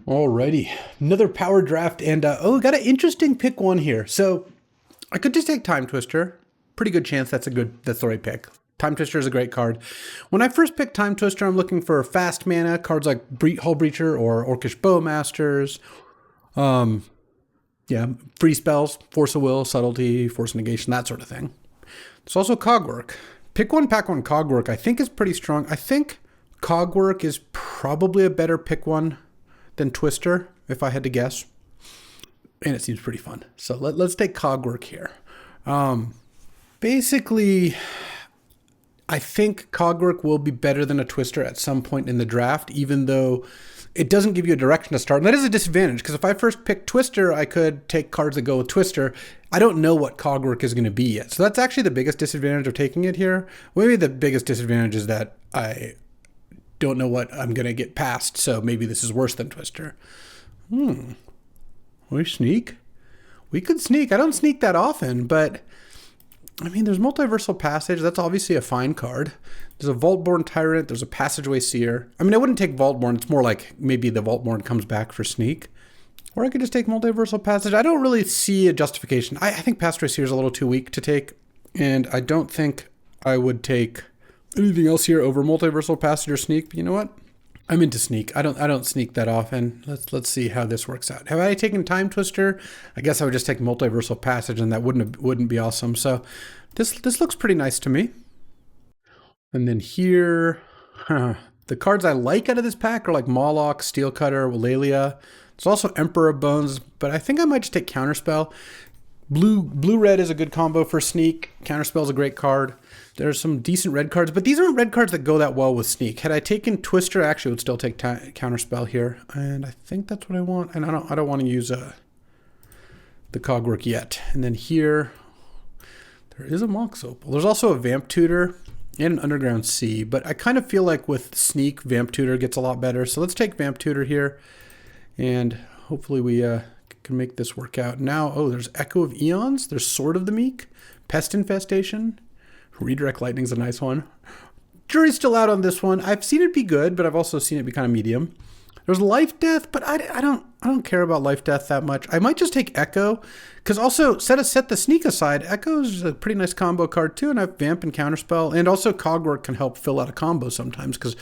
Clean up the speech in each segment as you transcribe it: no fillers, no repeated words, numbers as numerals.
Alrighty, another power draft, and oh, got an interesting pick one here. So I could just take Time Twister. Pretty good chance that's the right pick. Time Twister is a great card. When I first picked Time Twister, I'm looking for fast mana cards like Hull Breacher or Orcish Bowmasters. Yeah, free spells, Force of Will, Subtlety, Force of Negation, that sort of thing. There's also Cogwork. Pick one, pack one Cogwork I think is pretty strong. I think Cogwork is probably a better pick one than Twister, if I had to guess. And it seems pretty fun. So let's take Cogwork here. Basically, I think Cogwork will be better than a Twister at some point in the draft, even though it doesn't give you a direction to start. And that is a disadvantage, because if I first pick Twister, I could take cards that go with Twister. I don't know what Cogwork is going to be yet. So that's actually the biggest disadvantage of taking it here. Maybe the biggest disadvantage is that I don't know what I'm going to get past, so maybe this is worse than Twister. We sneak? We could sneak. I don't sneak that often, but I mean, there's Multiversal Passage. That's obviously a fine card. There's a Vaultborn Tyrant. There's a Passageway Seer. I mean, I wouldn't take Vaultborn. It's more like maybe the Vaultborn comes back for sneak. Or I could just take Multiversal Passage. I don't really see a justification. I think Passageway Seer is a little too weak to take, and I don't think I would take anything else here over Multiversal Passage or sneak. But you know what? I'm into sneak. I don't sneak that often. Let's see how this works out. Have I taken Time Twister? I guess I would just take Multiversal Passage, and that wouldn't be awesome. So this looks pretty nice to me. And then here, the cards I like out of this pack are like Mawloc, Steelcutter, Walalia. There's also Emperor of Bones, but I think I might just take Counterspell. Blue-red is a good combo for sneak. Counterspell is a great card. There's some decent red cards, but these aren't red cards that go that well with sneak. Had I taken Twister, I actually would still take Counterspell here, and I think that's what I want. And I don't want to use the Cogwork yet. And then here, there is a Mox Opal. There's also a Vamp Tutor and an Underground Sea, but I kind of feel like with sneak, Vamp Tutor gets a lot better. So let's take Vamp Tutor here, and hopefully we can make this work out. Now, oh, there's Echo of Eons. There's Sword of the Meek, Pest Infestation. Redirect Lightning's a nice one. Jury's still out on this one. I've seen it be good, but I've also seen it be kind of medium. There's Life Death, but I don't care about Life Death that much. I might just take Echo, because also set the sneak aside. Echo's a pretty nice combo card too, and I have Vamp and Counterspell, and also Cogwork can help fill out a combo sometimes, because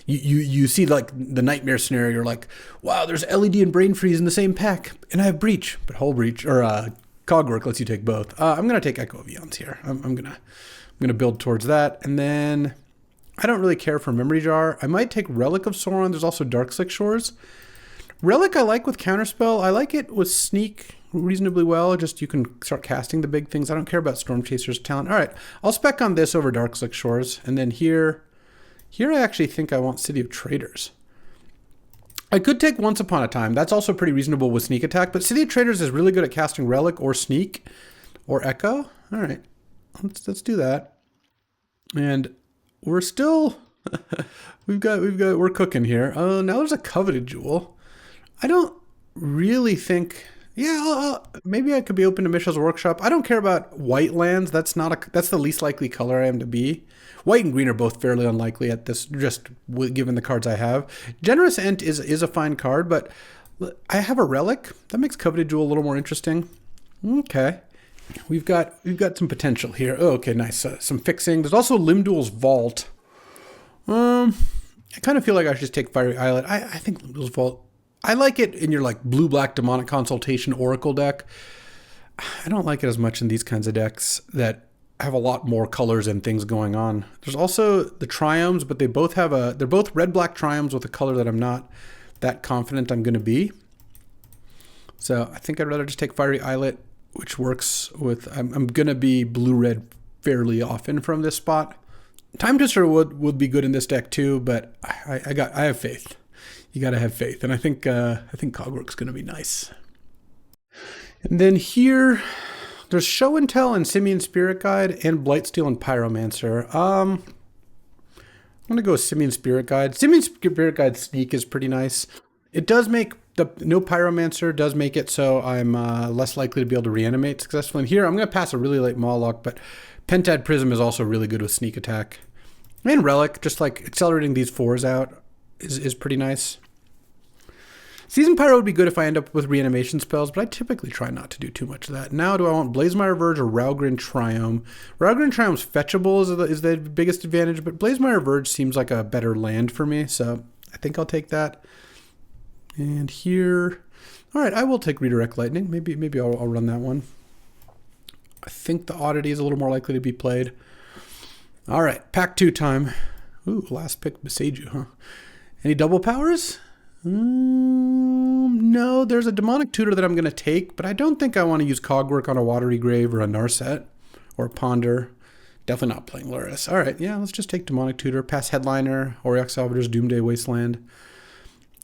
you see like the Nightmare scenario. You're like, wow, there's LED and Brain Freeze in the same pack, and I have Breach, but Hull Breach or Cogwork lets you take both. I'm gonna take Echo of Eons here. I'm gonna build towards that, and then I don't really care for Memory Jar. I might take Relic of Sauron. There's also Darkslick Shores. Relic I like with Counterspell. I like it with Sneak reasonably well. Just you can start casting the big things. I don't care about Storm Chaser's talent. All right, I'll spec on this over Darkslick Shores, and then here I actually think I want City of Traders. I could take Once Upon a Time. That's also pretty reasonable with Sneak Attack, but City of Traders is really good at casting Relic or Sneak or Echo. All right, let's do that. And we're still, we're cooking here. Oh, now there's a Coveted Jewel. I don't really think, maybe I could be open to Mishra's Workshop. I don't care about white lands. That's the least likely color I am to be. White and green are both fairly unlikely at this, just given the cards I have. Generous Ent is a fine card, but I have a Relic. That makes Coveted Jewel a little more interesting. Okay. We've got some potential here. Oh, okay, nice. Some fixing. There's also Limdul's Vault. I kind of feel like I should just take Fiery Islet. I think Limdul's Vault, I like it in your like blue-black Demonic Consultation Oracle deck. I don't like it as much in these kinds of decks that have a lot more colors and things going on. There's also the Triomes, but they're both red-black Triomes with a color that I'm not that confident I'm going to be. So I think I'd rather just take Fiery Islet, which works with, I'm going to be blue-red fairly often from this spot. Time Twister would be good in this deck too, but I have faith. You got to have faith, and I think Cogwork's going to be nice. And then here, there's Show and Tell and Simian Spirit Guide and Blightsteel and Pyromancer. I'm going to go with Simian Spirit Guide. Simian Spirit Guide Sneak is pretty nice. It does make no Pyromancer does make it so I'm less likely to be able to reanimate successfully. And here I'm going to pass a really late Mawloc, but Pentad Prism is also really good with Sneak Attack. And Relic, just like accelerating these 4s out is pretty nice. Season Pyro would be good if I end up with reanimation spells, but I typically try not to do too much of that. Now, do I want Blazemire Verge or Raugrin Triome? Raugrin Triome's fetchable is the biggest advantage, but Blazemire Verge seems like a better land for me, so I think I'll take that. And here, all right, I will take Redirect Lightning. Maybe I'll run that one. I think the Oddity is a little more likely to be played. All right, pack 2 time. Ooh, last pick Beseiju, huh? Any double powers? No, there's a Demonic Tutor that I'm going to take, but I don't think I want to use Cogwork on a Watery Grave or a Narset or a Ponder. Definitely not playing Luris. All right, yeah, let's just take Demonic Tutor, pass Headliner, Auriok Salvator's Doomday Wasteland.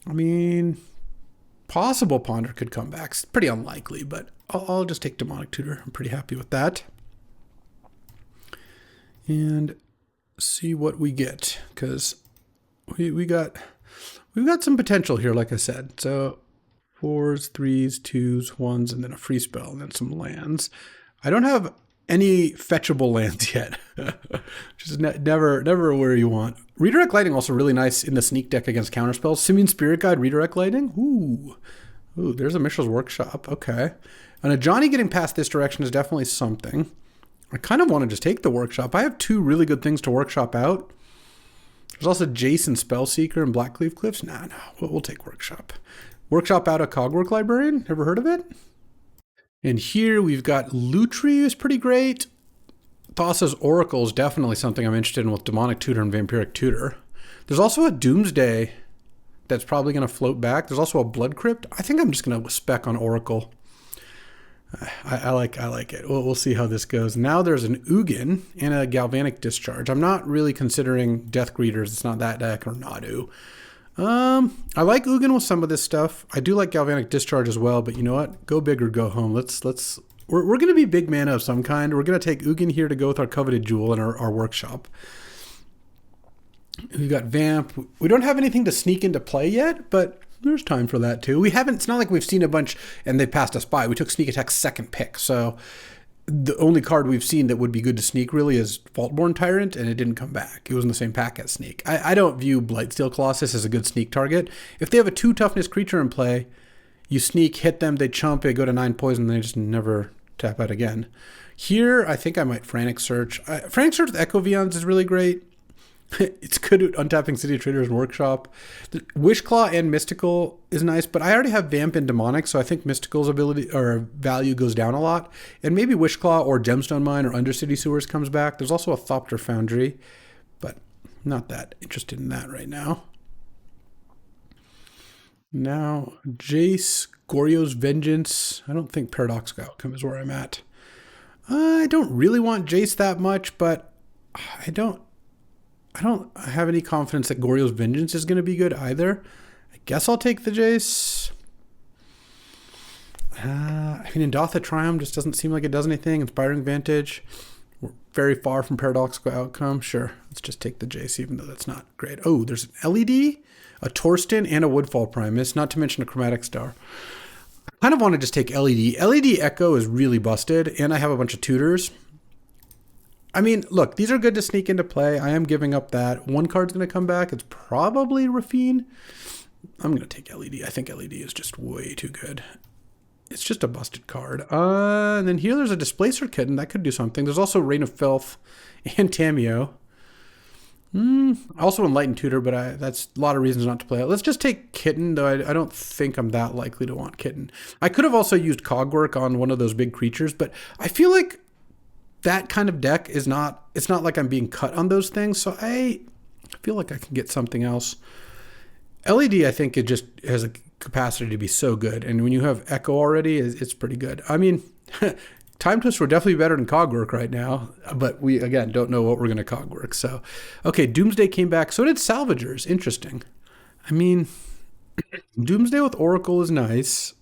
I mean, possible Ponder could come back. It's pretty unlikely, but I'll just take Demonic Tutor. I'm pretty happy with that. And see what we get, because we've got some potential here, like I said. So 4s, 3s, 2s, 1s, and then a free spell, and then some lands. I don't have any fetchable lands yet. Just never where you want. Redirect Lightning also really nice in the sneak deck against counterspells. Simian Spirit Guide, Redirect Lightning. Ooh, there's a Mishra's Workshop. Okay. And a Johnny getting past this direction is definitely something. I kind of want to just take the Workshop. I have 2 really good things to Workshop out. There's also Jason Spellseeker and Blackcleave Cliffs. No, we'll take Workshop. Workshop out a Cogwork Librarian. Ever heard of it? And here we've got Lutri, who's pretty great. Thassa's Oracle is definitely something I'm interested in with Demonic Tutor and Vampiric Tutor. There's also a Doomsday that's probably going to float back. There's also a Blood Crypt. I think I'm just going to spec on Oracle. I like it. We'll see how this goes. Now there's an Ugin and a Galvanic Discharge. I'm not really considering Death Greeters. It's not that deck or Nadu. I like Ugin with some of this stuff. I do like Galvanic Discharge as well, but you know what? Go big or go home. We're going to be big mana of some kind. We're going to take Ugin here to go with our Coveted Jewel in our Workshop. We've got Vamp. We don't have anything to sneak into play yet, but there's time for that too. It's not like we've seen a bunch and they passed us by. We took Sneak Attack's second pick, so the only card we've seen that would be good to sneak really is Vaultborn Tyrant, and it didn't come back. It was in the same pack as Sneak. I don't view Blightsteel Colossus as a good sneak target. If they have a 2 toughness creature in play, you sneak, hit them, they chump, they go to 9 poison, and they just never tap out again. Here, I think I might Frantic Search. Frantic Search with Echo Vions is really great. It's good at untapping City Traders and Workshop. Wishclaw and Mystical is nice, but I already have Vamp and Demonic, so I think Mystical's ability or value goes down a lot. And maybe Wishclaw or Gemstone Mine or Undercity Sewers comes back. There's also a Thopter Foundry, but not that interested in that right now. Now, Jace, Goryo's Vengeance. I don't think Paradoxical Outcome is where I'm at. I don't really want Jace that much, but I don't have any confidence that Goryo's Vengeance is going to be good either. I guess I'll take the Jace. Indotha Triumph just doesn't seem like it does anything. Inspiring Vantage. We're very far from Paradoxical Outcome. Sure, let's just take the Jace, even though that's not great. Oh, there's an LED, a Torsten, and a Woodfall Primus, not to mention a Chromatic Star. I kind of want to just take LED. LED Echo is really busted, and I have a bunch of tutors. I mean, look, these are good to sneak into play. I am giving up that. One card's going to come back. It's probably Rafine. I'm going to take LED. I think LED is just way too good. It's just a busted card. And then here there's a Displacer Kitten. That could do something. There's also Reign of Filth and Tameo. Also Enlightened Tutor, but that's a lot of reasons not to play it. Let's just take Kitten, though I don't think I'm that likely to want Kitten. I could have also used Cogwork on one of those big creatures, but I feel like that kind of deck is not, it's not like I'm being cut on those things, so I feel like I can get something else. LED, I think it just has a capacity to be so good, and when you have Echo already, it's pretty good. I mean, Time Twister would definitely be better than Cogwork right now, but we, again, don't know what we're going to Cogwork. So, okay, Doomsday came back. So did Salvagers. Interesting. I mean, Doomsday with Oracle is nice.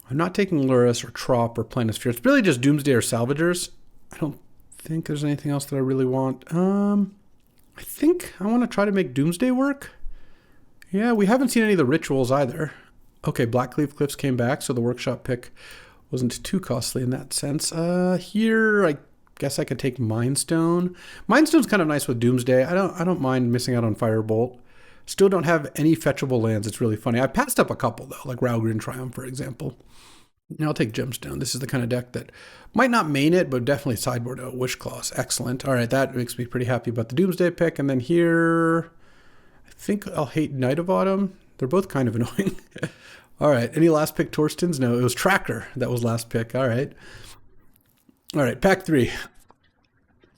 I'm not taking Luris or Trop or Planisphere. It's really just Doomsday or Salvagers. I don't think there's anything else that I really want. I think I want to try to make Doomsday work. Yeah, we haven't seen any of the rituals either. Okay, Blackcleave Cliffs came back, so the workshop pick wasn't too costly in that sense. Here, I guess I could take Mindstone. Mindstone's kind of nice with Doomsday. I don't mind missing out on Firebolt. Still don't have any fetchable lands. It's really funny. I passed up a couple though, like Raugrin Triumph, for example. Now I'll take Gemstone. This is the kind of deck that might not main it, but definitely sideboard a Wish Claws. Excellent. All right, that makes me pretty happy about the Doomsday pick. And then here, I think I'll hate Night of Autumn. They're both kind of annoying. All right, any last pick Torstens? No, it was Tracker that was last pick. All right. All right, pack 3.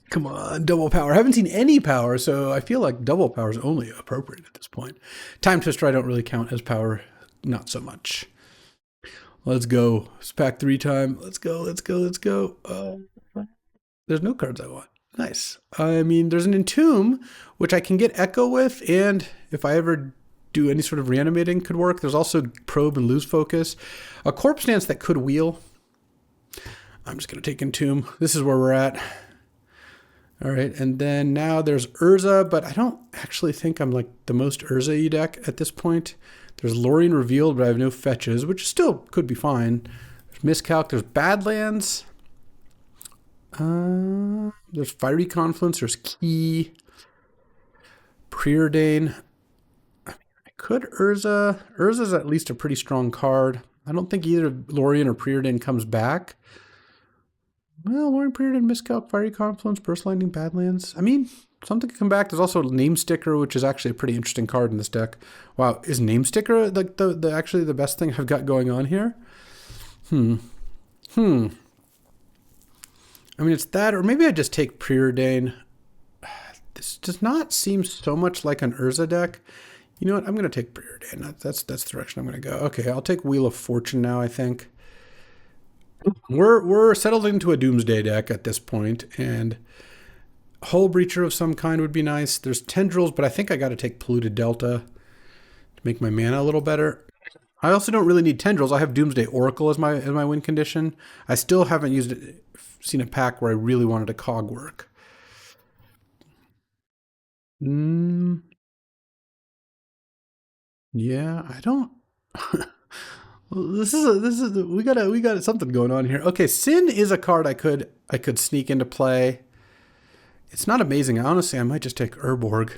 Come on, double power. I haven't seen any power, so I feel like double power is only appropriate at this point. Time Twister I don't really count as power, not so much. Let's go. It's pack 3 time. Let's go, let's go, let's go. There's no cards I want. Nice. I mean, there's an Entomb, which I can get Echo with, and if I ever do any sort of reanimating could work. There's also Probe and Lose Focus. A Corpse Dance that could wheel. I'm just going to take Entomb. This is where we're at. All right, and then now there's Urza, but I don't actually think I'm like the most Urza-y deck at this point. There's Lorien Revealed, but I have no fetches, which still could be fine. There's Miscalc, there's Badlands. There's Fiery Confluence, there's Key. Preordain. I could Urza. Urza's at least a pretty strong card. I don't think either Lorien or Preordain comes back. Well, Lorien, Preordain, Miscalc, Fiery Confluence, Burst Lightning, Badlands. I mean, something can come back. There's also Name Sticker, which is actually a pretty interesting card in this deck. Wow, is Name Sticker like the actually the best thing I've got going on here? I mean, it's that, or maybe I just take Preordain. This does not seem so much like an Urza deck. You know what? I'm going to take Preordain. That's the direction I'm going to go. Okay, I'll take Wheel of Fortune now, I think. We're settled into a Doomsday deck at this point, and Hull Breacher of some kind would be nice. There's Tendrils, but I think I got to take Polluted Delta to make my mana a little better. I also don't really need Tendrils. I have Doomsday Oracle as my win condition. I still haven't seen a pack where I really wanted a cog work. Yeah, I don't. This is we got something going on here. Okay, Sin is a card I could sneak into play. It's not amazing. Honestly, I might just take Urborg.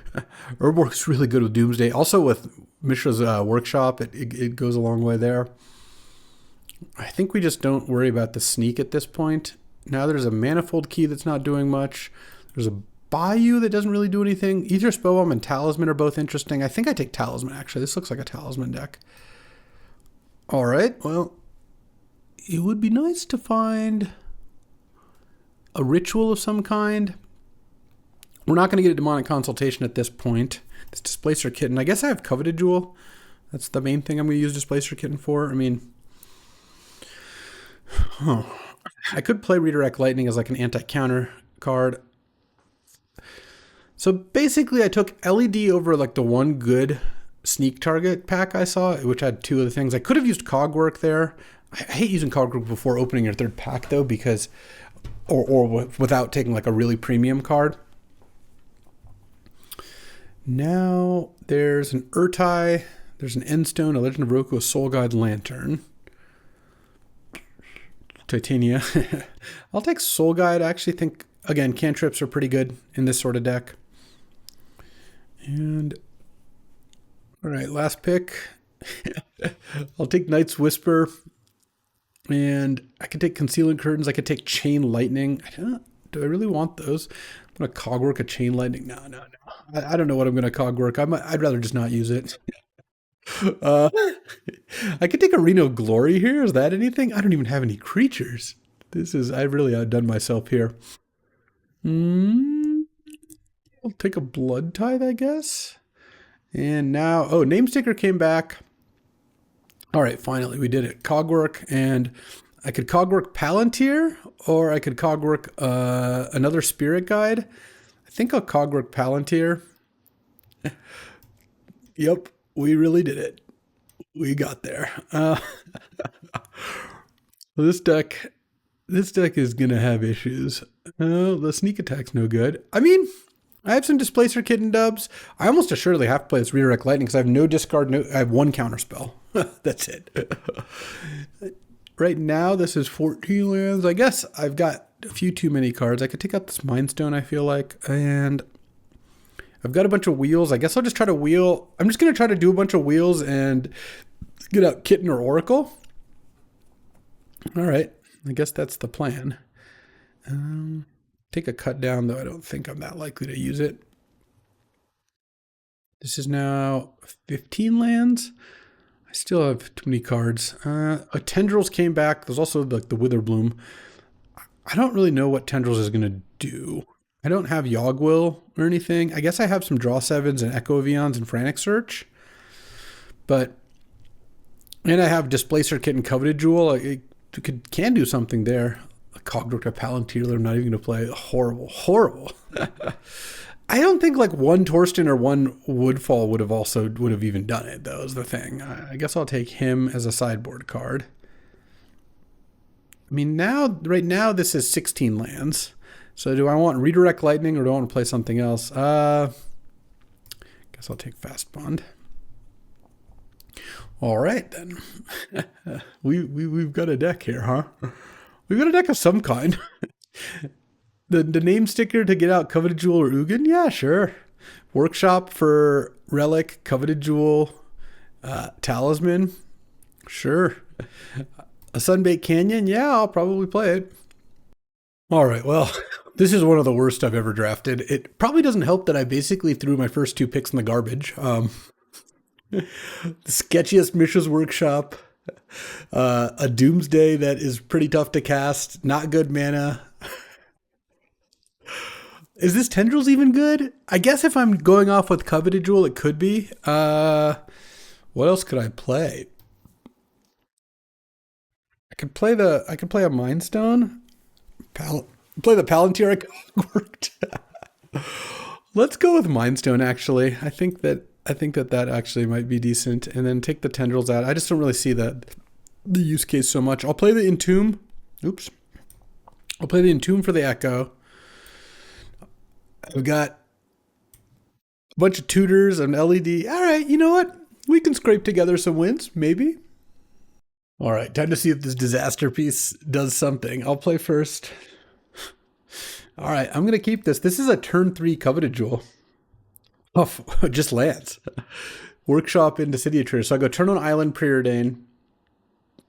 Urborg's really good with Doomsday. Also with Mishra's Workshop, it goes a long way there. I think we just don't worry about the sneak at this point. Now there's a Manifold Key that's not doing much. There's a Bayou that doesn't really do anything. Either Spellbomb and Talisman are both interesting. I think I take Talisman, actually. This looks like a Talisman deck. All right, well, it would be nice to find a ritual of some kind. We're not going to get a Demonic Consultation at this point. This Displacer Kitten, I guess I have Coveted Jewel. That's the main thing I'm going to use Displacer Kitten for. I mean, I could play Redirect Lightning as like an anti-counter card. So basically I took LED over like the one good sneak target pack I saw, which had 2 other things. I could have used Cogwork there. I hate using Cogwork before opening your 3rd pack though, because or without taking like a really premium card. Now there's an Urtai, there's an Endstone, a Legend of Roku, a Soul Guide Lantern, Titania. I'll take Soul Guide. I actually think, again, cantrips are pretty good in this sort of deck. And all right, last pick. I'll take Knight's Whisper, and I could take Concealing Curtains. I could take Chain Lightning. Do I really want those? I'm going to Cogwork a Chain Lightning. No. I don't know what I'm going to Cogwork. I'd rather just not use it. I could take Arena of Glory here. Is that anything? I don't even have any creatures. I've really outdone myself here. I'll take a Blood Tithe, I guess. And now, Name Sticker came back. All right, finally, we did it. Cogwork, and I could Cogwork Palantir, or I could Cogwork another Spirit Guide. I think I'll Cogwork Palantir. Yep, we really did it. We got there. This deck is gonna have issues. The sneak attack's no good. I mean, I have some Displacer Kitten dubs. I almost assuredly have to play this Redirect Lightning because I have no discard. I have 1 counter spell. That's it. Right now, this is 14 lands. I guess I've got a few too many cards. I could take out this Mind Stone, I feel like. And I've got a bunch of wheels. I guess I'll just try to wheel. I'm just going to try to do a bunch of wheels and get out Kitten or Oracle. All right. I guess that's the plan. Take a cut down, though I don't think I'm that likely to use it. This is now 15 lands. I still have too many cards. Tendrils came back. There's also like the Witherbloom. I don't really know what Tendrils is going to do. I don't have Yogwill or anything. I guess I have some Draw 7s and Echo Avions and Frantic Search. And I have Displacer Kit and Coveted Jewel. It can do something there. A Cogdor to Palantir that I'm not even going to play. Horrible. I don't think like one Torsten or one Woodfall would have even done it, though, is the thing. I guess I'll take him as a sideboard card. I mean, right now, this is 16 lands. So do I want Redirect Lightning or do I want to play something else? Guess I'll take Fast Bond. All right, then. We've got a deck here, huh? We've got a deck of some kind. The name sticker to get out Coveted Jewel or Ugin? Yeah, sure. Workshop for Relic, Coveted Jewel, Talisman? Sure. A Sunbaked Canyon? Yeah, I'll probably play it. All right, well, this is one of the worst I've ever drafted. It probably doesn't help that I basically threw my first 2 picks in the garbage. The sketchiest Mishra's Workshop, a Doomsday that is pretty tough to cast, not good mana. Is this Tendrils even good? I guess if I'm going off with Coveted Jewel, it could be. What else could I play? I could play a Mind Stone. Play the Palantir. Worked. Let's go with Mind Stone. Actually, I think that actually might be decent. And then take the Tendrils out. I just don't really see the use case so much. I'll play the Entomb. Oops. I'll play the Entomb for the Echo. I've got a bunch of tutors and LED. All right, you know what? We can scrape together some wins, maybe. All right, time to see if this disaster piece does something. I'll play first. All right, I'm going to keep this. This is a turn 3 Coveted Jewel. Oh, just lands. Workshop into City Trader. So I go turn 1 Island, Preordain.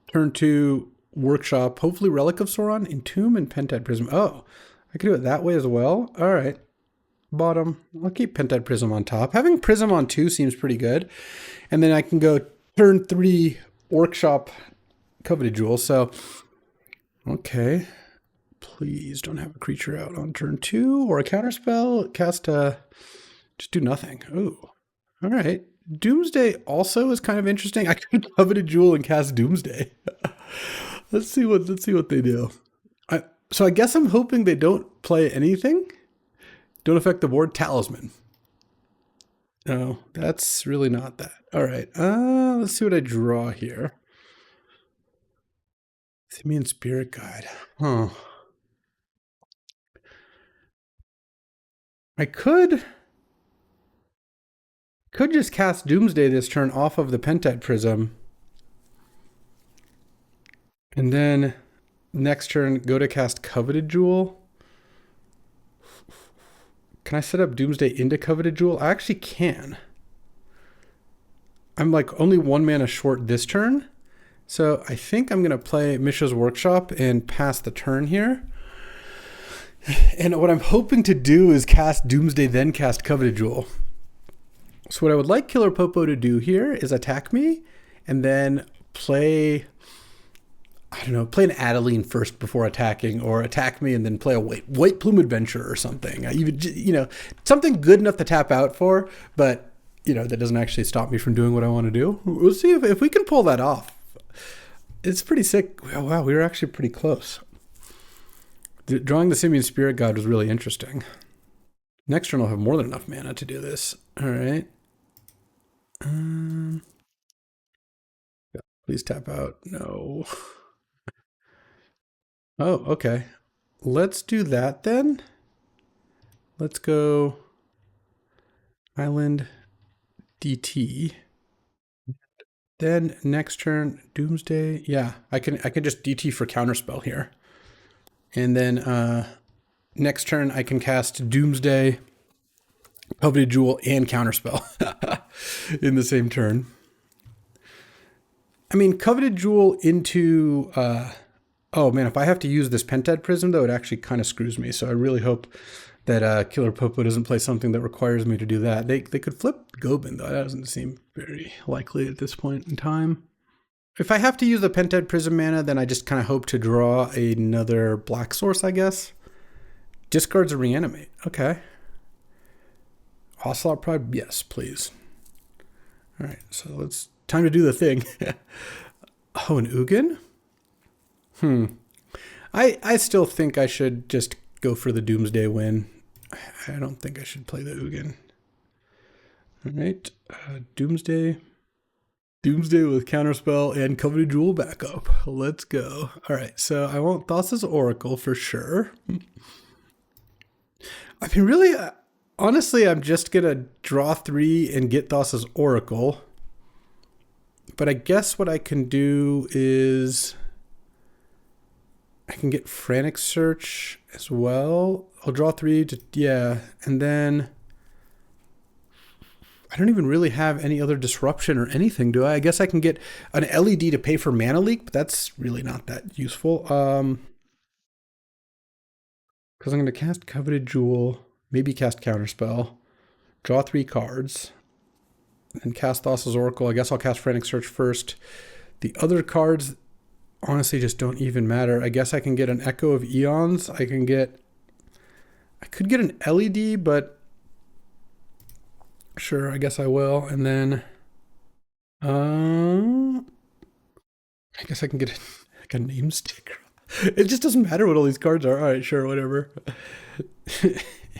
Turn 2 Workshop. Hopefully Relic of Sauron, Entomb, and Pentad Prism. Oh, I can do it that way as well. All right. Bottom. I'll keep Pentad Prism on top. Having Prism on 2 seems pretty good. And then I can go turn 3 Workshop Coveted Jewel. So, okay. Please don't have a creature out on turn 2 or a counterspell. Cast just do nothing. Ooh. All right. Doomsday also is kind of interesting. I could Coveted Jewel and cast Doomsday. Let's see what they do. So I guess I'm hoping they don't play anything. Don't affect the board. Talisman. No, that's really not that. All right. Let's see what I draw here. Simeon Spirit Guide. Huh. I could just cast Doomsday this turn off of the Pentad Prism. And then next turn, go to cast Coveted Jewel. Can I set up Doomsday into Coveted Jewel? I actually can. I'm like only 1 mana short this turn. So I think I'm going to play Mishra's Workshop and pass the turn here. And what I'm hoping to do is cast Doomsday, then cast Coveted Jewel. So what I would like Killer Popo to do here is attack me and then play... I don't know, play an Adeline first before attacking, or attack me and then play a White Plume Adventure or something. Something good enough to tap out for, but, that doesn't actually stop me from doing what I want to do. We'll see if we can pull that off. It's pretty sick. Wow, we were actually pretty close. Drawing the Simeon Spirit God was really interesting. Next turn I'll have more than enough mana to do this. All right. Please tap out. No. Oh, okay. Let's do that then. Let's go Island DT. Then next turn, Doomsday. Yeah, I can just DT for counterspell here. And then next turn I can cast Doomsday Coveted Jewel and Counterspell in the same turn. I mean, Coveted Jewel into... oh, man, if I have to use this Pentad Prism, though, it actually kind of screws me. So I really hope that Killer Popo doesn't play something that requires me to do that. They could flip Gobin, though. That doesn't seem very likely at this point in time. If I have to use the Pentad Prism mana, then I just kind of hope to draw another black source, I guess. Discards a Reanimate. Okay. Ocelot Pride? Yes, please. All right, so let's... Time to do the thing. Oh, an Ugin? I still think I should just go for the Doomsday win. I don't think I should play the Ugin. All right, Doomsday. Doomsday with Counterspell and Coveted Jewel backup. Let's go. All right, so I want Thassa's Oracle for sure. I mean, really, honestly, I'm just going to draw 3 and get Thassa's Oracle. But I guess what I can do is I can get Frantic Search as well. I'll draw 3 to, yeah, and then I don't even really have any other disruption or anything, do I? I guess I can get an LED to pay for Mana Leak, but that's really not that useful. Because I'm going to cast Coveted Jewel, maybe cast Counterspell, draw 3 cards, and cast Thassa's Oracle. I guess I'll cast Frantic Search first. The other cards honestly just don't even matter. I guess I can get an Echo of Eons. I could get an LED, but sure, I guess I will. And then I guess I can get like a name sticker. It just doesn't matter what all these cards are. All right, sure, whatever.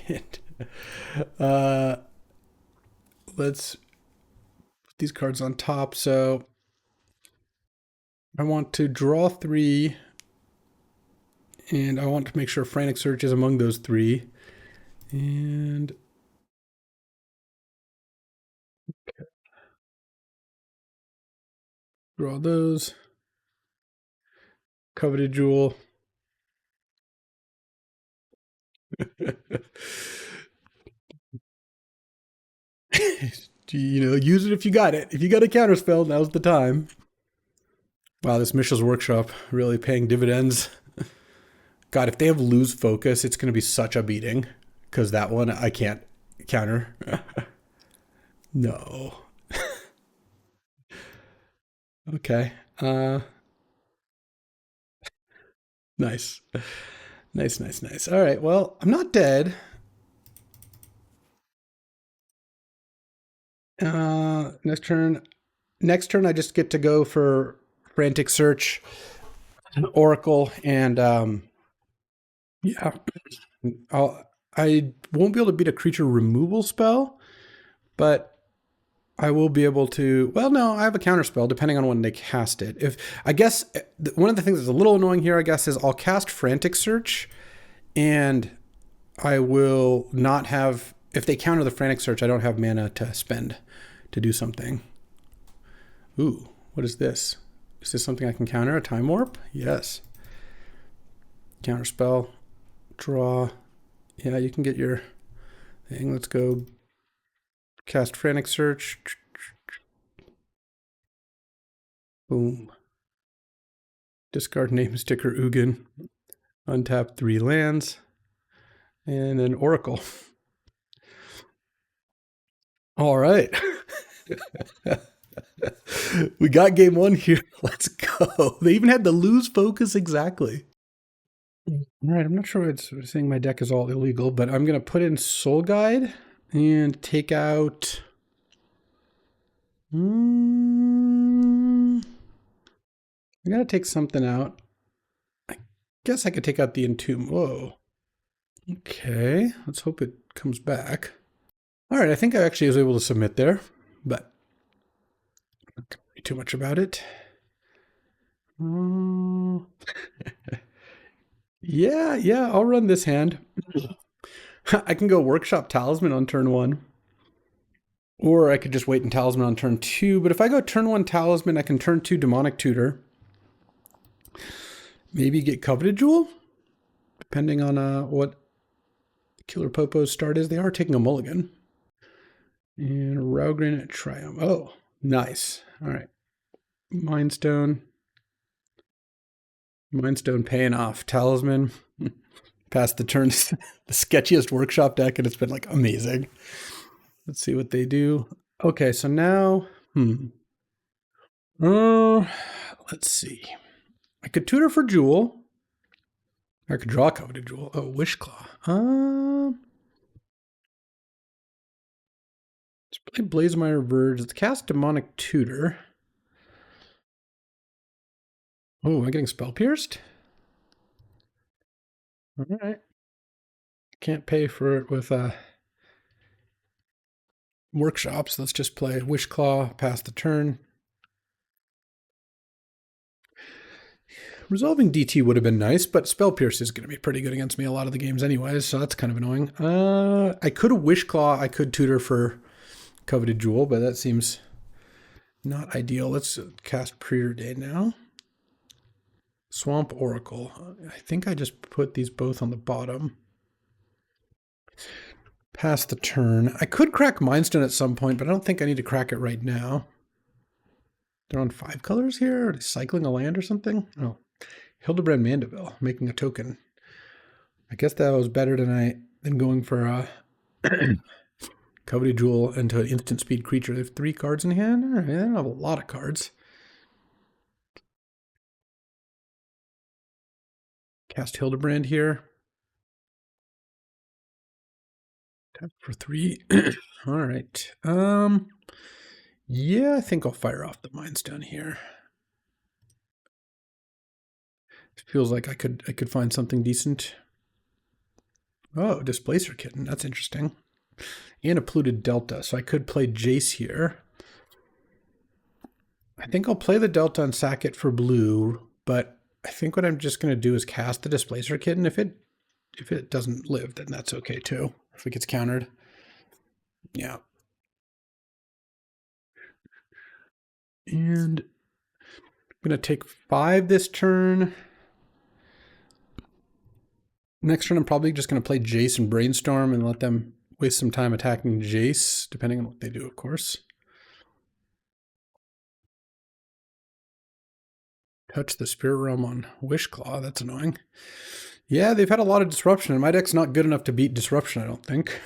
And, let's put these cards on top. So I want to draw 3, and I want to make sure Frantic Search is among those 3. And okay. Draw those. Coveted Jewel. Use it if you got it. If you got a counterspell, now's the time. Wow, this Mishra's Workshop really paying dividends. God, if they have Lose Focus, it's going to be such a beating. Because that one, I can't counter. No. Okay. Nice. Nice. All right, well, I'm not dead. Next turn, I just get to go for Frantic Search, Oracle, and yeah, I won't be able to beat a creature removal spell, but I will be able to. Well, no, I have a counter spell depending on when they cast it. I guess one of the things that's a little annoying here, I guess, is I'll cast Frantic Search, and I will not have. If they counter the Frantic Search, I don't have mana to spend to do something. Ooh, what is this? Is this something I can counter? A Time Warp? Yes. Counter spell. Draw. Yeah, you can get your thing. Let's go cast Frantic Search. Boom. Discard name sticker Ugin. Untap 3 lands. And then Oracle. All right. We got game 1 here. Let's go. They even had the Lose Focus exactly. All right, I'm not sure it's saying my deck is all illegal, but I'm going to put in Soul Guide and take out... I got to take something out. I guess I could take out the Entomb. Whoa. Okay, let's hope it comes back. All right, I think I actually was able to submit there, but not going to worry too much about it. Yeah, I'll run this hand. I can go Workshop Talisman on turn 1. Or I could just wait and Talisman on turn 2. But if I go turn 1 Talisman, I can turn 2 Demonic Tutor. Maybe get Coveted Jewel? Depending on what Killer Popo's start is. They are taking a mulligan. And Rowgren Triumph. Oh, nice. All right. Mindstone. Mindstone paying off. Talisman. Past the turn. The sketchiest workshop deck, and it's been like amazing. Let's see what they do. Okay, so now, let's see. I could tutor for Jewel. I could draw a coveted Jewel. Oh, Wishclaw. Let's play Blazemire Verge. Let's cast Demonic Tutor. Oh, am I getting Spell Pierced? All right. Can't pay for it with workshops. Let's just play Wishclaw, pass the turn. Resolving DT would have been nice, but Spell Pierce is going to be pretty good against me a lot of the games anyways, so that's kind of annoying. I could have Wishclaw. I could tutor for Coveted Jewel, but that seems not ideal. Let's cast Preordain now. Swamp Oracle. I think I just put these both on the bottom. Pass the turn. I could crack Mindstone at some point, but I don't think I need to crack it right now. They're on 5 colors here? Are they cycling a land or something? Oh. Hildebrand Mandeville, making a token. I guess that was better than going for a Coveted Jewel into an instant speed creature. They have 3 cards in hand. They don't have a lot of cards. Cast Hildebrand here. Tap for 3. All right. Yeah, I think I'll fire off the Mindstone here. It feels like I could find something decent. Oh, Displacer Kitten. That's interesting. And a Polluted Delta, so I could play Jace here. I think I'll play the Delta and sack it for blue, but I think what I'm just going to do is cast the Displacer Kitten. If it doesn't live, then that's okay too. If it gets countered. Yeah. And I'm going to take 5 this turn. Next turn, I'm probably just going to play Jace and Brainstorm and let them waste some time attacking Jace, depending on what they do, of course. Touch the Spirit Realm on Wishclaw. That's annoying. Yeah, they've had a lot of disruption, and my deck's not good enough to beat disruption, I don't think.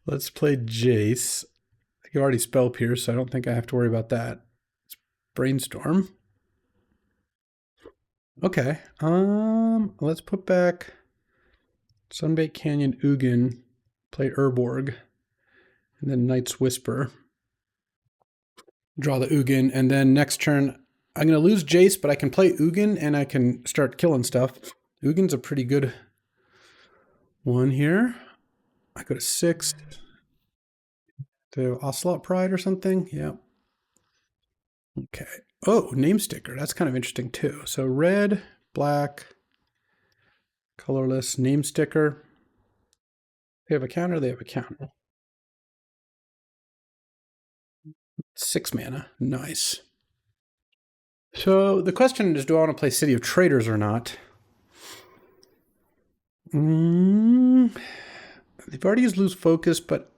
Let's play Jace. I think I've already Spell Pierce, so I don't think I have to worry about that. Let's Brainstorm. Okay. Let's put back Sunbait Canyon Ugin, play Urborg, and then Knight's Whisper. Draw the Ugin, and then next turn, I'm going to lose Jace, but I can play Ugin, and I can start killing stuff. Ugin's a pretty good one here. I go to 6. To Ocelot Pride or something? Yeah. Okay. Oh, name sticker. That's kind of interesting too. So red, black, colorless, name sticker. They have a counter, they have a counter. 6 mana. Nice. So the question is, do I want to play City of Traders or not? They've already used Lose Focus, but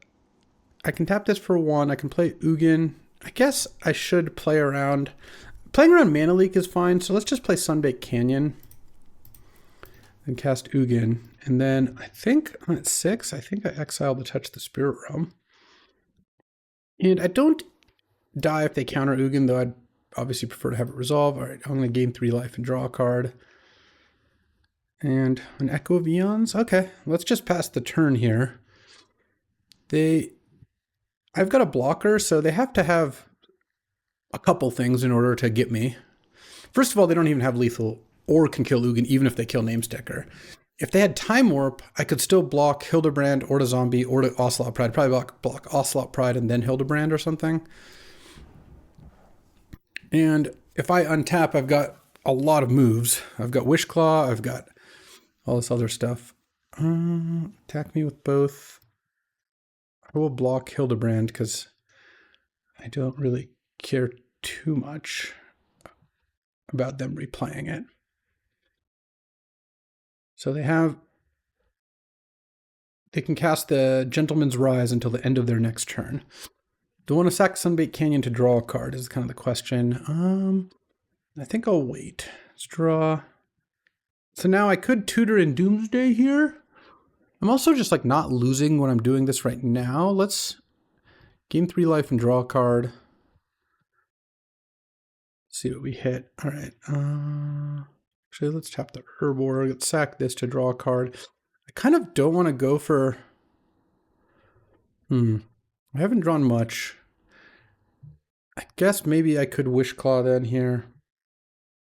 I can tap this for 1. I can play Ugin. I guess I should play around. Playing around Mana Leak is fine, so let's just play Sunbaked Canyon. Then cast Ugin. And then I think I'm at 6. I think I exile to touch the Spirit Realm. And I don't die if they counter Ugin, though I'd obviously prefer to have it resolve. All right, I'm going to gain 3 life and draw a card. And an Echo of Eons. Okay, let's just pass the turn here. I've got a blocker, so they have to have a couple things in order to get me. First of all, they don't even have lethal or can kill Ugin, even if they kill Namesticker. If they had Time Warp, I could still block Hildebrand or the Zombie or the Ocelot Pride. Probably block Ocelot Pride and then Hildebrand or something. And if I untap, I've got a lot of moves. I've got Wishclaw, I've got all this other stuff. Attack me with both. I will block Hildebrand because I don't really care too much about them replaying it. So they have they can cast the Gentleman's Rise until the end of their next turn. Do I want to sack Sunbait Canyon to draw a card is kind of the question. I think I'll wait. Let's draw. So now I could tutor in Doomsday here. I'm also just like not losing when I'm doing this right now. Let's gain 3 life and draw a card. See what we hit. All right. Actually, let's tap the Herbivore. Let's sack this to draw a card. I kind of don't want to go for... I haven't drawn much. I guess maybe I could Wish Claw then here.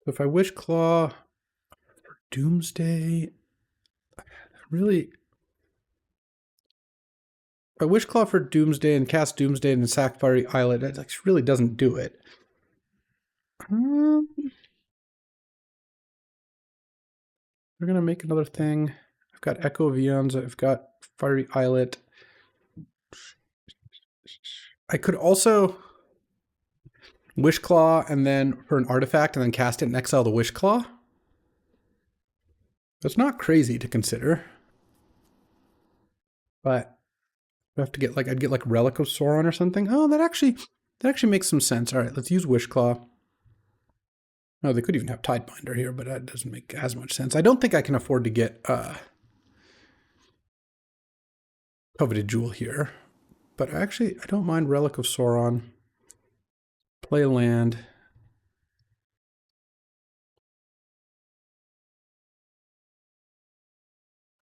So if I Wish Claw for Doomsday, really... If I Wish Claw for Doomsday and cast Doomsday and then sack Fiery Islet, that really doesn't do it. We're gonna make another thing. I've got Echo of Eons, I've got Fiery Islet. I could also Wish Claw and then for an artifact and then cast it and exile the Wish Claw. That's not crazy to consider. But I have to get like, I'd get like Relic of Sauron or something. Oh, that actually makes some sense. All right, let's use Wish Claw. Oh, they could even have Tidebinder here, but that doesn't make as much sense. I don't think I can afford to get Coveted Jewel here. But actually, I don't mind Relic of Sauron. Play a land.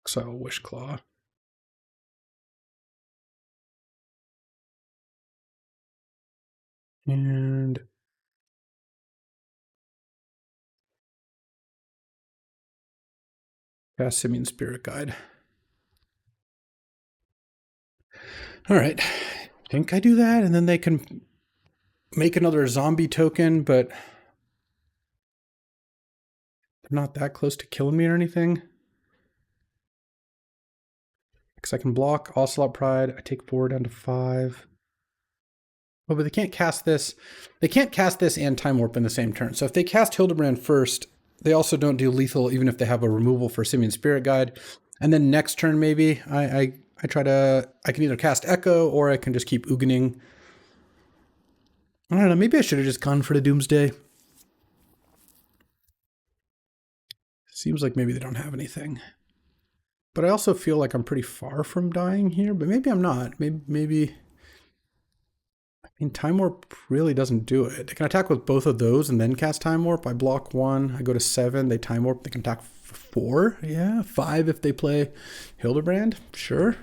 Exile Wish Claw. And cast Simian Spirit Guide. All right, I think I do that, and then they can make another zombie token, but they're not that close to killing me or anything. Because I can block Ocelot Pride. I take 4 down to 5. Oh, but they can't cast this. They can't cast this and Time Warp in the same turn. So if they cast Hildebrand first, they also don't do lethal, even if they have a removal for Simian Spirit Guide. And then next turn, maybe I can either cast Echo or I can just keep Uganing. I don't know. Maybe I should have just gone for the Doomsday. Seems like maybe they don't have anything. But I also feel like I'm pretty far from dying here, but maybe I'm not. Maybe I mean, Time Warp really doesn't do it. They can attack with both of those and then cast Time Warp. I block 1, I go to 7, they Time Warp, they can attack 4. Yeah, 5 if they play Hildebrand. Sure.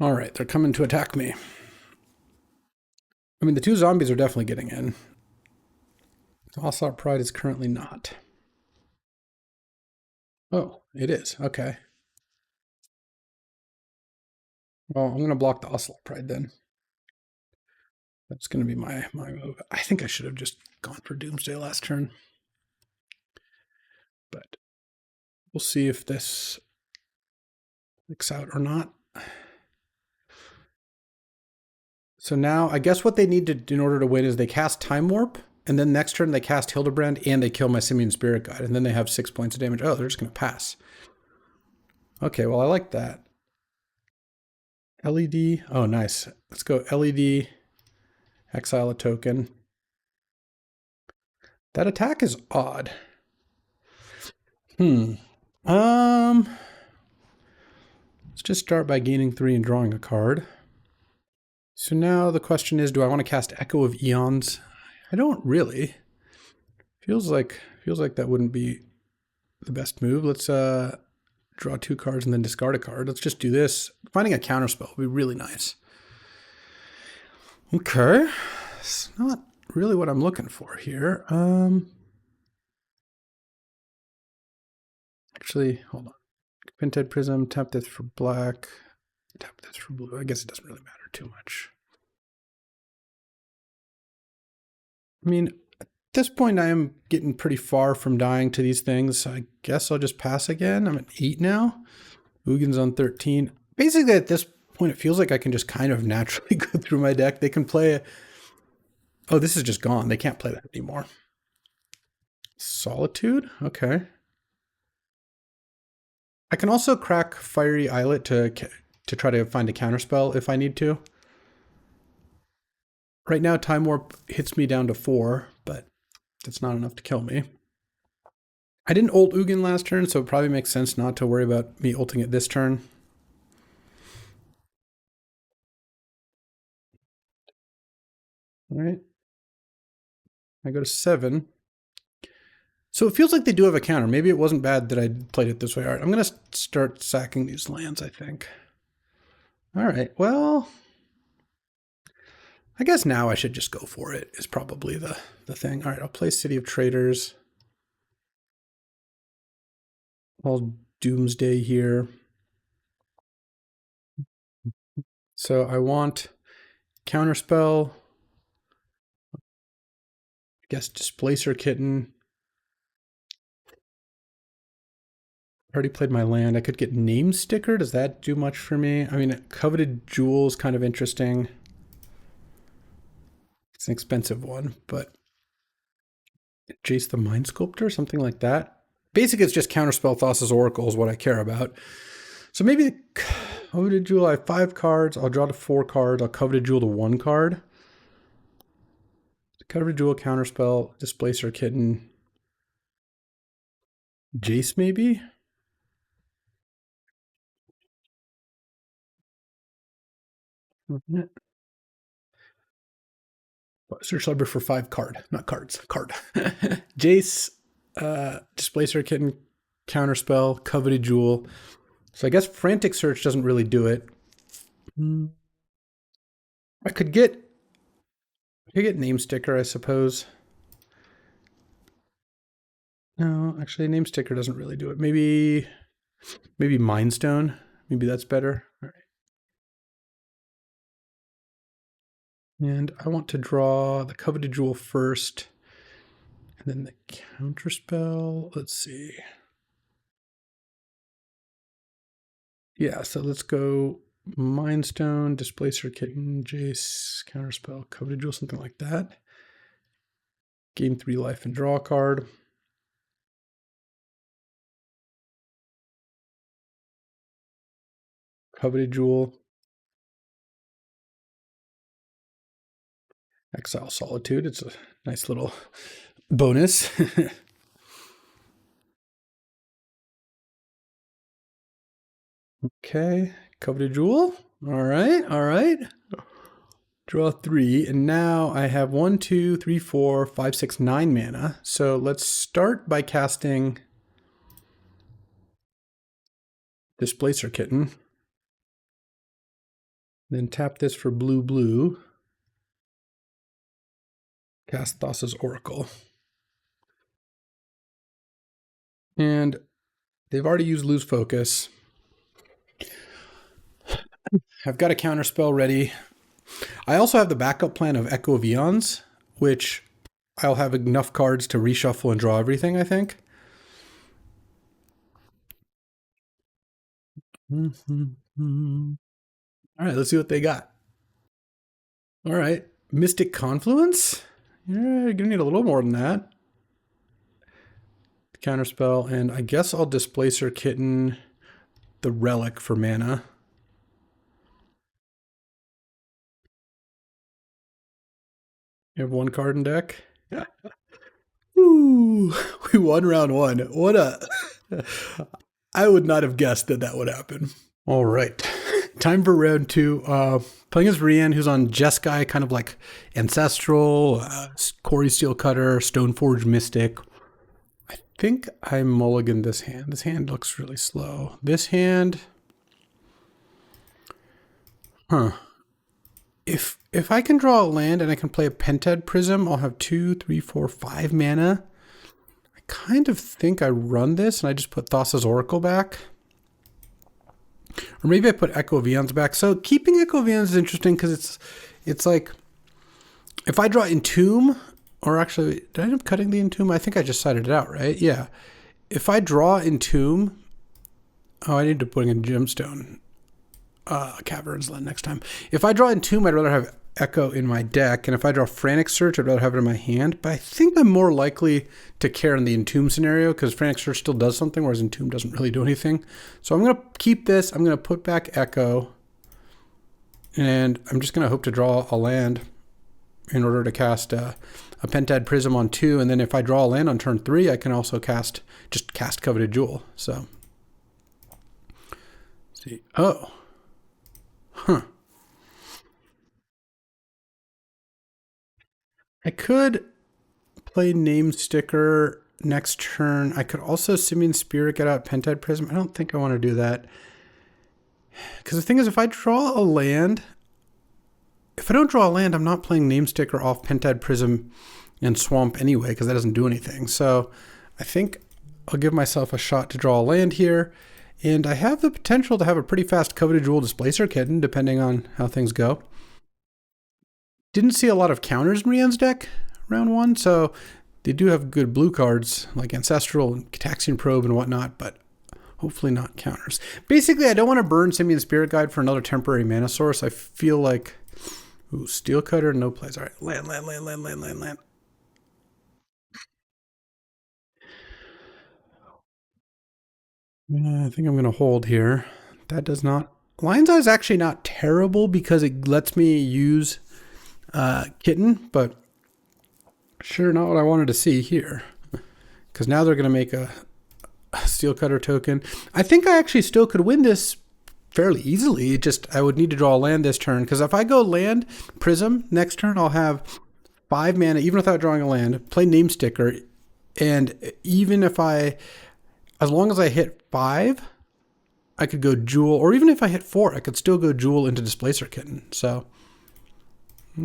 All right, they're coming to attack me. I mean, the 2 zombies are definitely getting in. Ocelot Pride is currently not. Oh, it is. Okay. Well, I'm going to block the Ocelot Pride then. That's going to be my move. I think I should have just gone for Doomsday last turn. But we'll see if this clicks out or not. So now, I guess what they need to do in order to win is they cast Time Warp, and then next turn they cast Hildebrand, and they kill my Simian Spirit Guide, and then they have 6 points of damage. Oh, they're just going to pass. Okay, well, I like that. LED. Oh, nice. Let's go LED. Exile a token. That attack is odd. Let's just start by gaining 3 and drawing a card. So now the question is, do I want to cast Echo of Eons? I don't really. Feels like that wouldn't be the best move. Let's draw 2 cards and then discard a card. Let's just do this. Finding a counterspell would be really nice. Okay. It's not really what I'm looking for here. Actually, hold on. Pinted Prism, tap this for black, tap this for blue. I guess it doesn't really matter too much. I mean, at this point, I am getting pretty far from dying to these things. So I guess I'll just pass again. I'm at 8 now. Ugin's on 13. Basically, at this point, it feels like I can just kind of naturally go through my deck. They can play... Oh, this is just gone. They can't play that anymore. Solitude? Okay. I can also crack Fiery Islet to try to find a counterspell if I need to. Right now, Time Warp hits me down to 4, but that's not enough to kill me. I didn't ult Ugin last turn, so it probably makes sense not to worry about me ulting it this turn. All right. I go to 7. So it feels like they do have a counter. Maybe it wasn't bad that I played it this way. All right, I'm going to start sacking these lands, I think. All right, well, I guess now I should just go for it is probably the thing. All right, I'll play City of Traders. I'll Doomsday here. So I want Counterspell. I guess Displacer Kitten. Already played my land. I could get Name Sticker. Does that do much for me? I mean, Coveted Jewel is kind of interesting. It's an expensive one, but Jace the Mind Sculptor, something like that. Basically, it's just Counterspell Thassa's Oracle is what I care about. So maybe the Coveted Jewel, I have 5 cards. I'll draw to 4 cards. I'll Coveted Jewel to 1 card. Coveted Jewel, Counterspell, Displacer Kitten. Jace, maybe? Search library for 5 card, not cards, card. Jace, Displacer Kitten, Counterspell, Coveted Jewel. So I guess Frantic Search doesn't really do it. I could get Name Sticker, I suppose. No, actually, Name Sticker doesn't really do it. Maybe Mind Stone. Maybe that's better. All right. And I want to draw the Coveted Jewel first, and then the Counterspell. Let's see. Yeah, so let's go Mind Stone, Displacer Kitten, Jace, Counterspell, Coveted Jewel, something like that. Gain 3 life and draw a card. Coveted Jewel. Exile Solitude. It's a nice little bonus. Okay, Coveted Jewel. All right, all right. Draw 3, and now I have 1, 2, 3, 4, 5, 6, 9 mana. So let's start by casting Displacer Kitten. Then tap this for blue, blue. Cast Thassa's Oracle. And they've already used Lose Focus. I've got a counterspell ready. I also have the backup plan of Echo of Eons, which I'll have enough cards to reshuffle and draw everything, I think. All right, let's see what they got. All right, Mystic Confluence? Yeah, you're gonna need a little more than that. Counterspell, and I guess I'll Displacer Kitten the Relic for mana. You have 1 card in deck? Ooh, we won round 1. What a... I would not have guessed that that would happen. All right, time for round 2. Playing as Rian, who's on Jeskai, kind of like Ancestral, Quarry Steelcutter, Stoneforge Mystic. I think I mulligan this hand. This hand looks really slow. This hand... Huh. If I can draw a land and I can play a Pentad Prism, I'll have 2, 3, 4, 5 mana. I kind of think I run this and I just put Thassa's Oracle back. Or maybe I put Echo of Eons back. So keeping Echo of Eons is interesting because it's like, if I draw Entomb, or actually, did I end up cutting the Entomb? I think I just sided it out, right? Yeah. If I draw Entomb, oh, I need to put in Gemstone. Caverns land next time. If I draw Entomb, I'd rather have Echo in my deck, and if I draw Frantic Search, I'd rather have it in my hand. But I think I'm more likely to care in the Entomb scenario because Frantic Search still does something, whereas Entomb doesn't really do anything. So I'm going to keep this. I'm going to put back Echo, and I'm just going to hope to draw a land in order to cast a Pentad Prism on 2, and then if I draw a land on turn 3, I can also cast Coveted Jewel. So, let's see. Oh. Huh. I could play Name Sticker next turn. I could also Simian Spirit, get out Pentad Prism. I don't think I want to do that. Because the thing is, if I draw a land, if I don't draw a land, I'm not playing Name Sticker off Pentad Prism and Swamp anyway, because that doesn't do anything. So I think I'll give myself a shot to draw a land here. And I have the potential to have a pretty fast Coveted Jewel Displacer Kitten, depending on how things go. Didn't see a lot of counters in Rian's deck round 1, so they do have good blue cards like Ancestral and Cataxian Probe and whatnot, but hopefully not counters. Basically, I don't want to burn Simian Spirit Guide for another temporary mana source. I feel like... Ooh, Steel Cutter, no plays. All right, land. I think I'm going to hold here. That does not... Lion's Eye is actually not terrible because it lets me use Kitten, but sure not what I wanted to see here. Because now they're going to make a Steel Cutter token. I think I actually still could win this fairly easily. Just I would need to draw a land this turn, because if I go land Prism next turn, I'll have 5 mana even without drawing a land, play Name Sticker, and even if as long as I hit 5, I could go Jewel, or even if I hit 4, I could still go Jewel into Displacer Kitten. So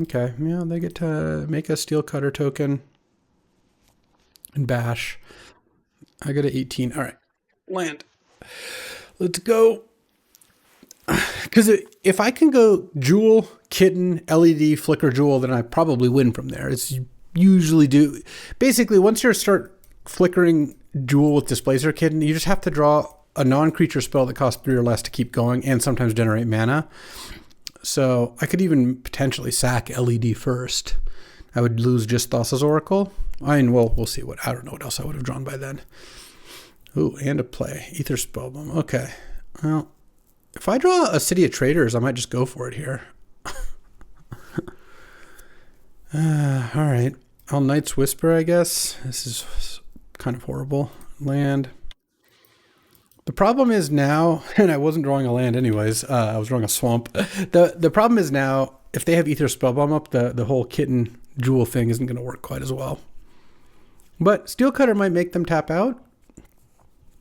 okay, yeah, they get to make a Steel Cutter token and bash. I got an 18. All right, land. Let's go. Because if I can go Jewel, Kitten, LED, Flicker, Jewel, then I probably win from there. It's usually do. Basically, once you start flickering Jewel with Displacer Kitten, you just have to draw a non-creature spell that costs 3 or less to keep going and sometimes generate mana. So I could even potentially sack LED first. I would lose just Thassa's Oracle. I mean, well, we'll see I don't know what else I would have drawn by then. Ooh, and a play. Ether Spellbomb. Okay. Well, if I draw a City of Traders, I might just go for it here. All right. I'll Knight's Whisper, I guess. This is kind of horrible. Land. The problem is now, and I wasn't drawing a land anyways, I was drawing a swamp. The problem is now, if they have Ether Spellbomb up, the whole Kitten Jewel thing isn't going to work quite as well. But Steel Cutter might make them tap out.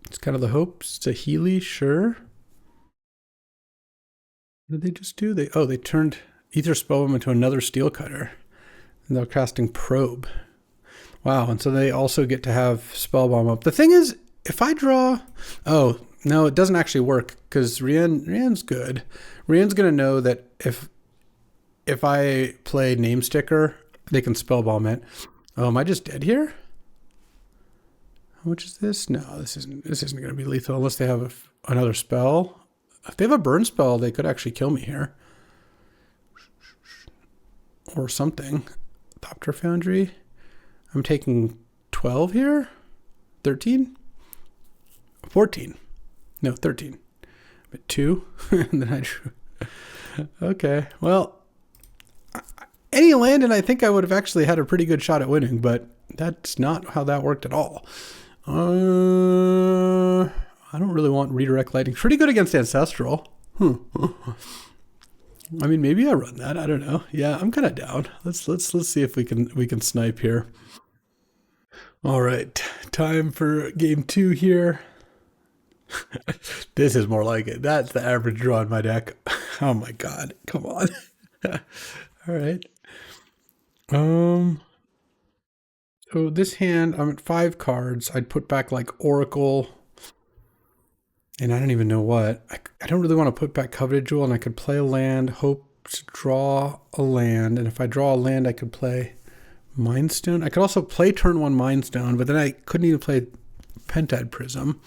It's kind of the hope. Saheeli, sure. What did they just do? They turned Ether Spellbomb into another Steel Cutter. And they're casting Probe. Wow, and so they also get to have Spellbomb up. The thing is, if I draw... Oh, no, it doesn't actually work, because Rian's good. Rian's going to know that if I play Name Sticker, they can Spellbomb it. Oh, am I just dead here? How much is this? No, this isn't going to be lethal unless they have another spell. If they have a burn spell, they could actually kill me here. Or something. Thopter Foundry. I'm taking 12 here? 13? 14. No, 13. But 2. And then I drew. Okay, well, any land, and I think I would have actually had a pretty good shot at winning, but that's not how that worked at all. I don't really want Redirect Lightning. Pretty good against Ancestral. I mean, maybe I run that. I don't know. Yeah, I'm kind of down. Let's see if we can snipe here. All right, time for game 2 here. This is more like it. That's the average draw in my deck. Oh my god, come on. All right. So this hand, I'm at 5 cards. I'd put back like Oracle, and I don't even know what. I don't really want to put back Coveted Jewel, and I could play a land, hope to draw a land, and if I draw a land, I could play Mindstone. I could also play turn 1 Mindstone, but then I couldn't even play Pentad Prism.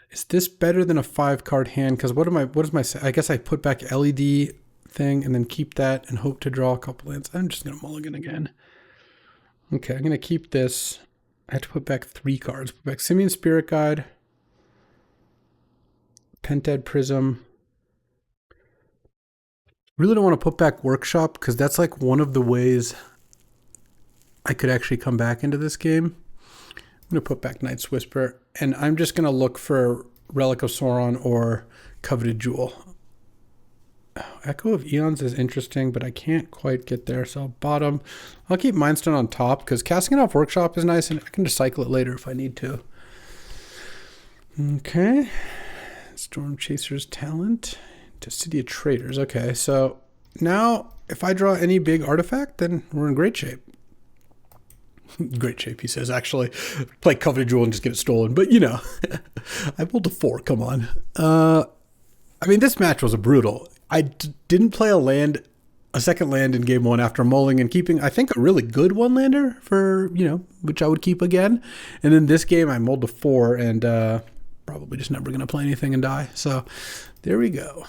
Is this better than a 5-card hand? Because what is my? I guess I put back LED thing and then keep that and hope to draw a couple lands. I'm just going to mulligan again. Okay, I'm going to keep this. I have to put back 3 cards. Put back Simian Spirit Guide, Pentad Prism. Really don't want to put back Workshop because that's like one of the ways I could actually come back into this game. I'm going to put back Knight's Whisper, and I'm just going to look for Relic of Sauron or Coveted Jewel. Echo of Eons is interesting, but I can't quite get there, so bottom. I'll keep Mindstone on top because casting it off Workshop is nice, and I can just cycle it later if I need to. Okay. Storm Chaser's Talent to City of Traders. Okay, so now if I draw any big artifact, then we're in great shape. Great shape, he says, actually. Play Coveted Jewel and just get it stolen. But, you know, I pulled a 4. Come on. I mean, this match was a brutal. I didn't play a second land in game 1 after mulling and keeping, I think, a really good one-lander for, you know, which I would keep again. And then this game, I mulled a 4 and probably just never going to play anything and die. So there we go.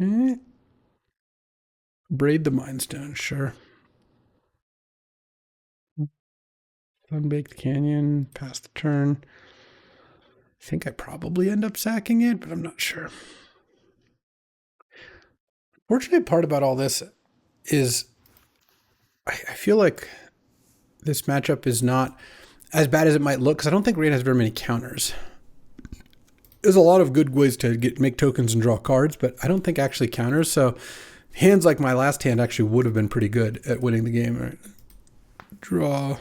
Okay. Braid the Mindstone, sure. Sunbaked Canyon, pass the turn. I think I probably end up sacking it, but I'm not sure. Fortunate part about all this is I feel like this matchup is not as bad as it might look because I don't think Rain has very many counters. There's a lot of good ways to make tokens and draw cards, but I don't think actually counters. So hands like my last hand actually would have been pretty good at winning the game. Right? Draw.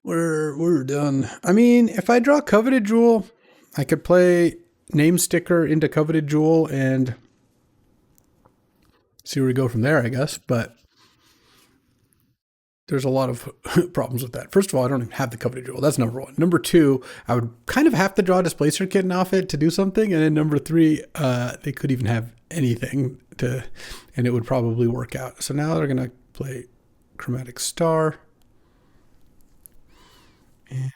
We're done. I mean, if I draw Coveted Jewel, I could play Name Sticker into Coveted Jewel and see where we go from there, I guess. But there's a lot of problems with that. First of all, I don't even have the Coveted Jewel. That's number 1. Number 2, I would kind of have to draw a Displacer Kitten off it to do something. And then number 3, they could even have anything to, and it would probably work out. So now they're going to play Chromatic Star. And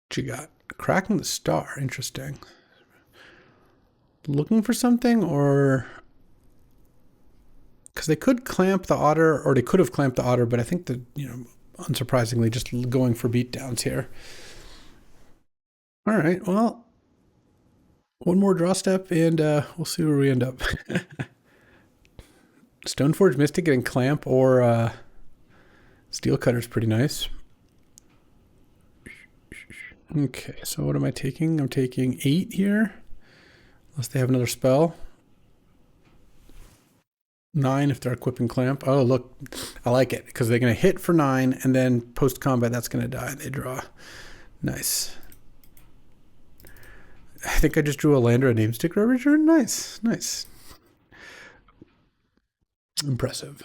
what you got? Cracking the Star. Interesting. Looking for something, or because they could clamp the Otter, or they could have clamped the Otter, but I think that, you know, unsurprisingly, just going for beatdowns here. All right, well, one more draw step, and we'll see where we end up. Stoneforge Mystic getting clamp or Steel Cutter's pretty nice. Okay, so what am I taking? I'm taking 8 here, unless they have another spell. 9 if they're equipping clamp. Oh, look, I like it because they're going to hit for 9 and then post combat that's going to die. They draw. Nice. I think I just drew a land or a name sticker every turn. Nice, nice. Impressive.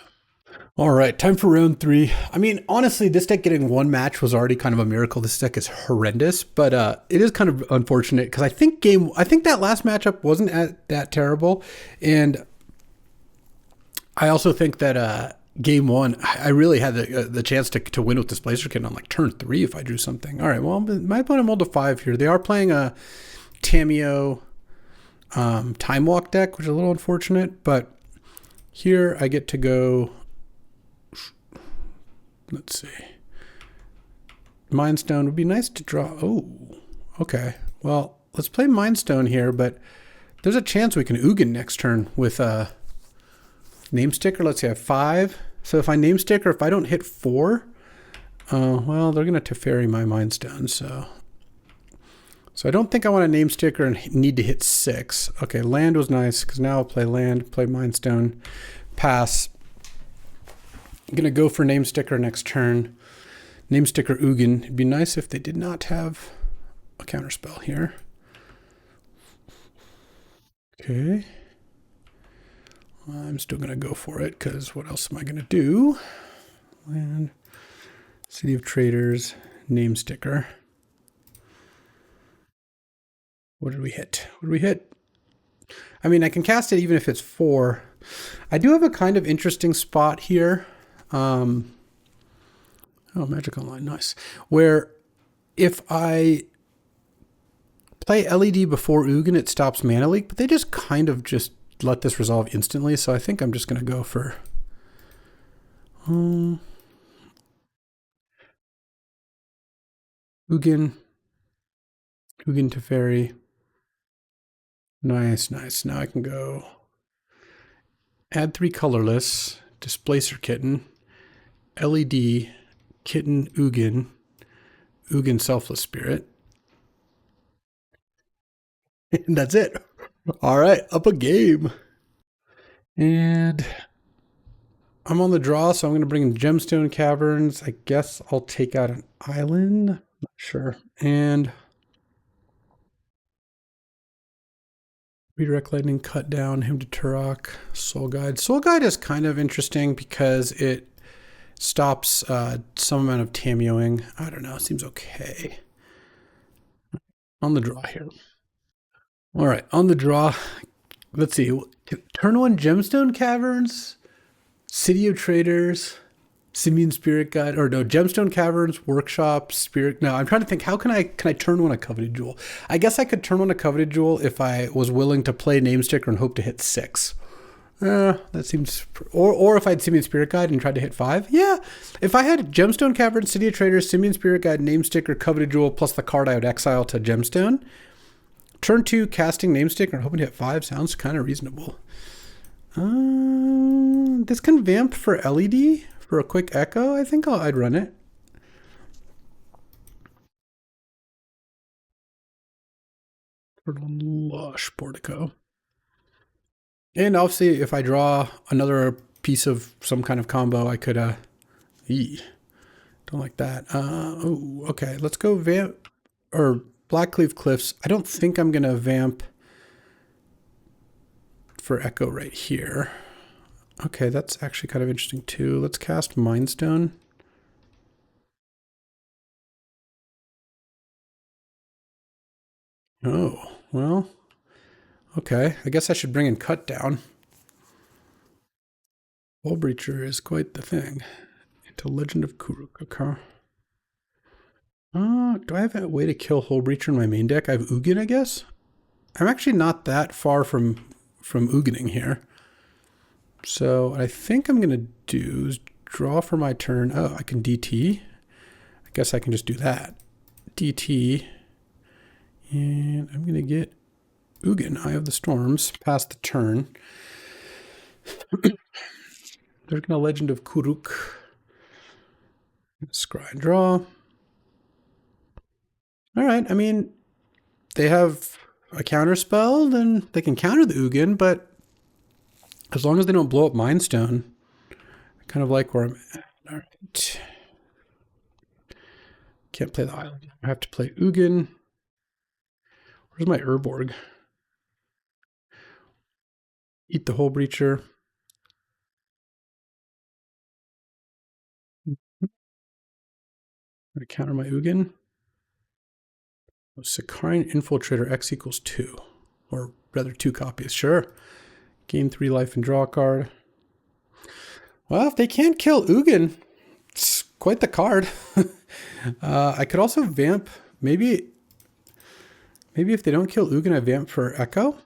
All right, time for round 3. I mean, honestly, this deck getting 1 match was already kind of a miracle. This deck is horrendous, but it is kind of unfortunate because I think that last matchup wasn't that terrible, and I also think that game 1, I really had the chance to win with Displacer Kitten on like turn 3 if I drew something. All right, well, my opponent rolled a 5 here. They are playing a Tamiyo Time Walk deck, which is a little unfortunate, but here I get to go. Let's see. Mindstone would be nice to draw. Oh, okay. Well, let's play Mindstone here, but there's a chance we can Ugin next turn with Name Sticker. Let's see, I have 5. So if I Name Sticker, if I don't hit 4, well, they're going to Teferi my Mindstone. So I don't think I want to Name Sticker and need to hit 6. Okay, land was nice because now I'll play land, play Mindstone, pass. I'm going to go for Name Sticker next turn. Name Sticker Ugin. It'd be nice if they did not have a counterspell here. Okay. I'm still going to go for it because what else am I going to do? Land, City of Traders, Name Sticker. What did we hit? What did we hit? I mean, I can cast it even if it's 4. I do have a kind of interesting spot here. Oh, Magic Online, nice. Where if I play LED before Ugin, it stops Mana Leak, but they just kind of just let this resolve instantly, so I think I'm just going to go for... Ugin. Ugin Teferi. Nice, nice. Now I can go add 3 colorless, Displacer Kitten, LED, Kitten Ugin, Ugin Selfless Spirit. And that's it. All right, up a game. And I'm on the draw, so I'm going to bring in Gemstone Caverns. I guess I'll take out an island. Not sure. And Redirect Lightning, Cut Down, Hymn to Turok, Soul Guide. Soul Guide is kind of interesting because it stops some amount of Tameoing. I don't know. It seems okay. On the draw here. All right, on the draw. Let's see. Turn 1 Gemstone Caverns, City of Traders, Simian Spirit Guide, or no, Gemstone Caverns, Workshop, Spirit. No, I'm trying to think. How can I turn 1 a Coveted Jewel? I guess I could turn 1 a Coveted Jewel if I was willing to play Namesticker and hope to hit 6. That seems, or if I had Simian Spirit Guide and tried to hit 5. Yeah, if I had Gemstone Cavern, City of Traders, Simian Spirit Guide, Namesticker, Coveted Jewel, plus the card I would exile to Gemstone. Turn 2, casting Namesticker and hoping to hit 5 sounds kind of reasonable. This can vamp for LED for a quick echo. I think I'd run it. Lush Portico. And obviously, if I draw another piece of some kind of combo, I could, don't like that. Oh, okay. Let's go vamp, or Blackcleave Cliffs. I don't think I'm going to vamp for Echo right here. Okay, that's actually kind of interesting too. Let's cast Mindstone. Oh, well, okay. I guess I should bring in Cut Down. Wall Breacher is quite the thing. Into Legend of Kuruk. Okay. Do I have a way to kill Hole Breacher in my main deck? I have Ugin, I guess. I'm actually not that far from Ugining here. So what I think I'm going to do is draw for my turn. Oh, I can DT. I guess I can just do that. DT. And I'm going to get Ugin, Eye of the Storms, past the turn. There's going to Legend of Kuruk. Scry and draw. All right, I mean, they have a counter spell, then they can counter the Ugin, but as long as they don't blow up Mind Stone, I kind of like where I'm at. All right. Can't play the island. I have to play Ugin. Where's my Urborg? Eat the Hole Breacher. I'm going to counter my Ugin. Sakarian Infiltrator X equals 2. Or rather 2 copies. Sure. Gain 3 life and draw a card. Well, if they can't kill Ugin, it's quite the card. I could also vamp. Maybe if they don't kill Ugin, I vamp for Echo.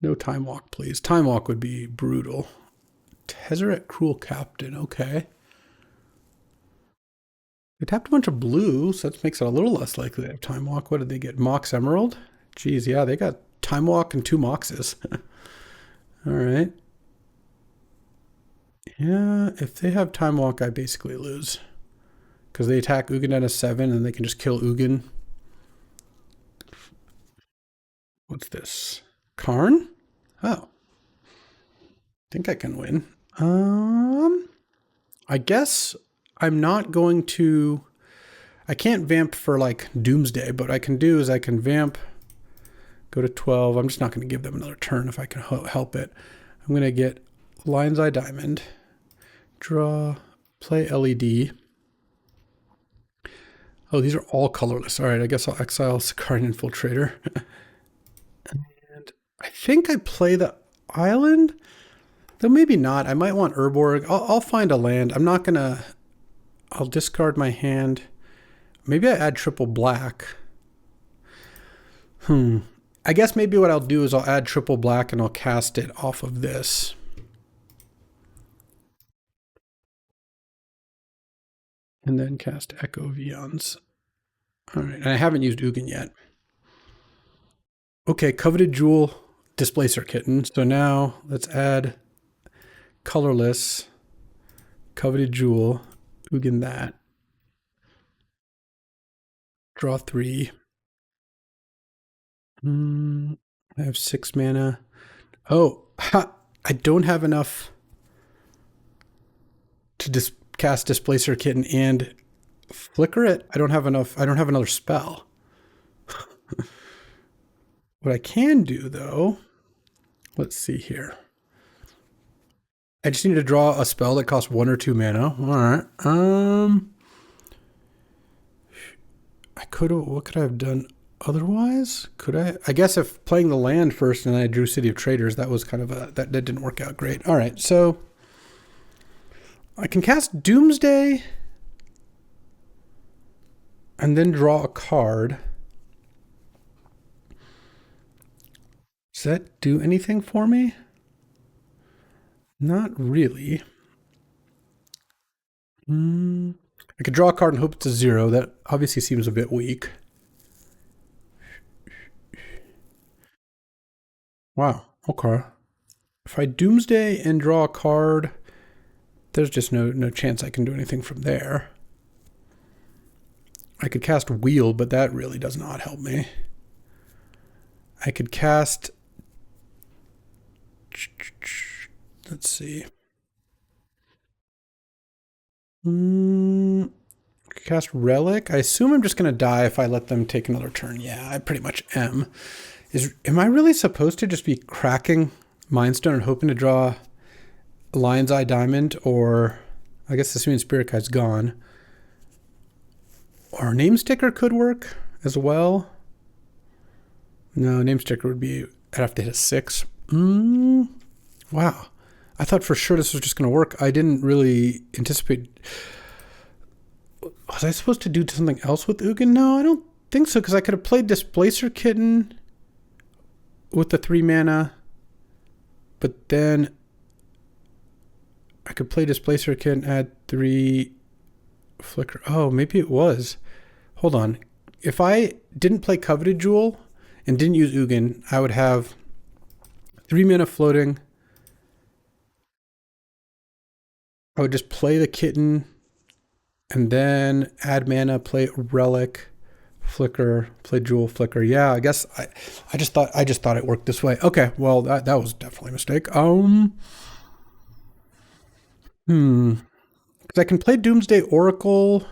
No Time Walk, please. Time Walk would be brutal. Tezzeret Cruel Captain. Okay. They tapped a bunch of blue, so that makes it a little less likely they have Time Walk. What did they get? Mox Emerald? Geez, yeah, they got Time Walk and 2 Moxes. All right. Yeah, if they have Time Walk, I basically lose. Because they attack Ugin at a 7, and they can just kill Ugin. What's this? Karn? Oh. I think I can win. I guess I'm not going to... I can't vamp for, like, Doomsday, but what I can do is I can vamp, go to 12. I'm just not going to give them another turn if I can help it. I'm going to get Lion's Eye Diamond, draw, play LED. Oh, these are all colorless. All right, I guess I'll exile Sakarian Infiltrator. And I think I play the island. Though maybe not. I might want Urborg. I'll find a land. I'm not going to... I'll discard my hand. Maybe I add triple black. I guess maybe what I'll do is I'll add triple black and I'll cast it off of this. And then cast Echo Vions. All right, and I haven't used Ugin yet. Okay, Coveted Jewel, Displacer Kitten. So now let's add colorless, Coveted Jewel, Ugin that. Draw 3. I have 6 mana. Oh, I don't have enough to cast Displacer Kitten and flicker it. I don't have enough. I don't have another spell. What I can do though, let's see here. I just need to draw a spell that costs 1 or 2 mana. All right. I could have. What could I have done otherwise? Could I? I guess if playing the land first and then I drew City of Traders, that was kind of that didn't work out great. All right, so I can cast Doomsday and then draw a card. Does that do anything for me? Not really. I could draw a card and hope it's a 0. That obviously seems a bit weak. Wow, okay. If I Doomsday and draw a card, there's just no chance I can do anything from there. I could cast Wheel, but that really does not help me. I could cast... Let's see. Cast Relic. I assume I'm just going to die if I let them take another turn. Yeah, I pretty much am. Am I really supposed to just be cracking Mindstone and hoping to draw a Lion's Eye Diamond, or I guess assuming Spirit Guide's gone, or Name Sticker could work as well? No, Name Sticker would be, I'd have to hit a 6. Wow. I thought for sure this was just going to work. I didn't really anticipate. Was I supposed to do something else with Ugin? No, I don't think so, because I could have played Displacer Kitten with the 3 mana, but then I could play Displacer Kitten, add 3 flicker. Oh, maybe it was. Hold on. If I didn't play Coveted Jewel and didn't use Ugin, I would have 3 mana floating. I would just play the kitten and then add mana, play Relic, flicker, play Jewel, flicker. Yeah, I guess I just thought it worked this way. Okay, well that was definitely a mistake. Because I can play Doomsday Oracle.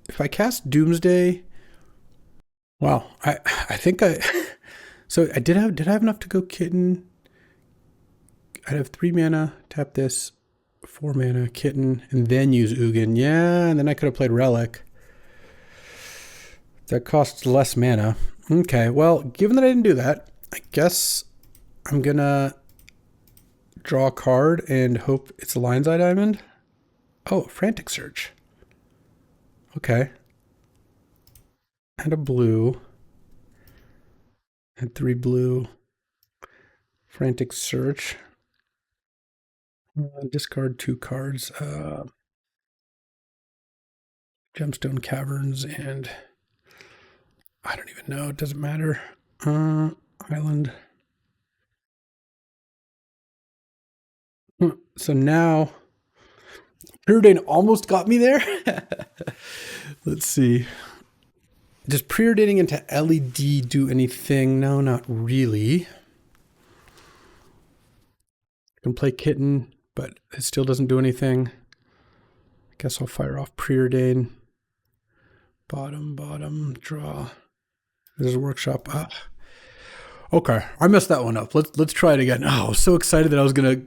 If I cast Doomsday, wow, I think so I did I have enough to go kitten? I'd have 3 mana, tap this, 4 mana, kitten, and then use Ugin. Yeah, and then I could have played Relic. That costs less mana. Okay, well, given that I didn't do that, I guess I'm gonna draw a card and hope it's a Lion's Eye Diamond. Oh, Frantic Search. Okay. And a blue. And 3 blue. Frantic Search. Discard 2 cards. Gemstone Caverns and I don't even know. It doesn't matter. Island. So now Preordain almost got me there. Let's see. Does Preordaining into LED do anything? No, not really. I can play Kitten, but it still doesn't do anything. I guess I'll fire off Preordain. Bottom, draw. There's a workshop. Okay, I messed that one up. Let's try it again. Oh, I was so excited that I was gonna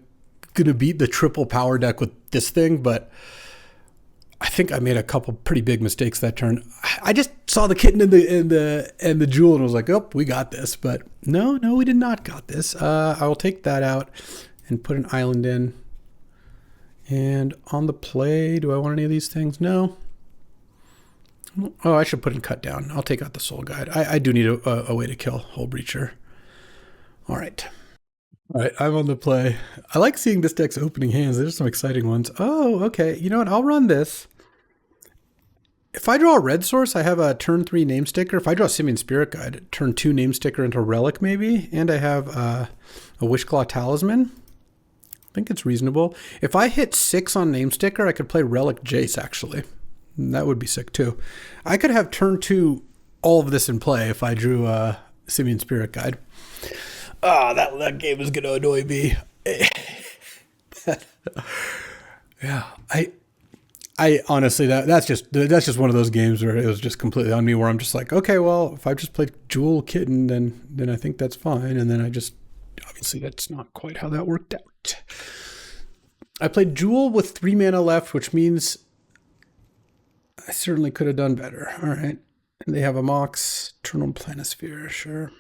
beat the triple power deck with this thing, but I think I made a couple pretty big mistakes that turn. I just saw the kitten and the jewel and was like, oh, we got this. But no, we did not got this. I will take that out and put an island in. And on the play, do I want any of these things? No. Oh, I should put in cut down. I'll take out the soul guide. I do need a way to kill Hull Breacher. All right. All right, I'm on the play. I like seeing this deck's opening hands. There's some exciting ones. Oh, okay. You know what? I'll run this. If I draw a red source, I have a turn 3 name sticker. If I draw a Simian Spirit Guide, turn 2 name sticker into Relic maybe. And I have a Wishclaw Talisman. I think it's reasonable. If I hit 6 on name sticker, I could play Relic Jace actually. That would be sick too. I could have turn 2 all of this in play if I drew a Simian Spirit Guide. Oh, that game is going to annoy me. Yeah, I honestly, that's just one of those games where it was just completely on me, where I'm just like, okay, well, if I just played Jewel Kitten, then I think that's fine. And then I just, obviously that's not quite how that worked out. I played Jewel with 3 mana left, which means I certainly could have done better. All right. And they have a Mox, Eternal Planisphere, sure.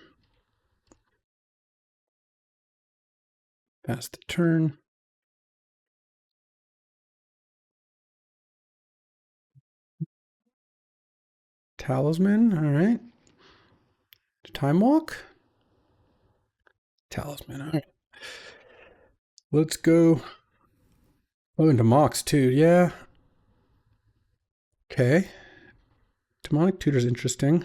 Pass the turn. Talisman, all right. Time Walk. Talisman, all right. Let's go. Oh, into Mox too, yeah. Okay. Demonic Tutor's interesting.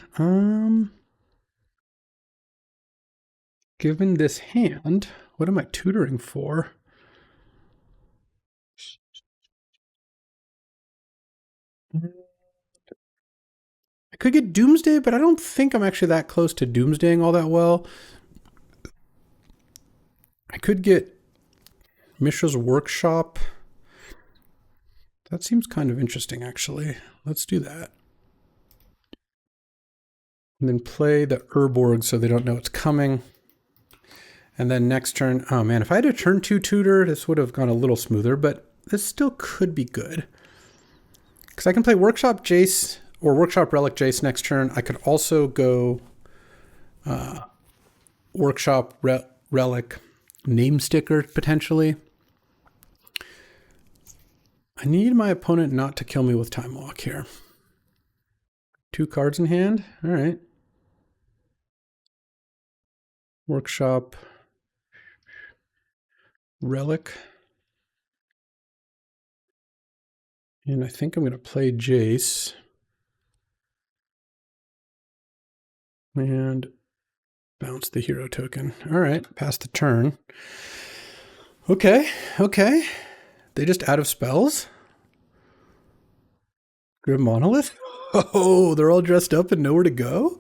Given this hand, what am I tutoring for? I could get Doomsday, but I don't think I'm actually that close to Doomsdaying all that well. I could get Mishra's Workshop. That seems kind of interesting, actually. Let's do that. And then play the Urborg so they don't know it's coming. And then next turn, oh man, if I had a turn 2 tutor, this would have gone a little smoother, but this still could be good. Because I can play Workshop Jace or Workshop Relic Jace next turn. I could also go Workshop Relic Name Sticker potentially. I need my opponent not to kill me with Time Walk here. 2 cards in hand. All right. Workshop Relic. And I think I'm going to play Jace. And bounce the hero token. All right, pass the turn. Okay. They just out of spells? Grim Monolith? Oh, they're all dressed up and nowhere to go?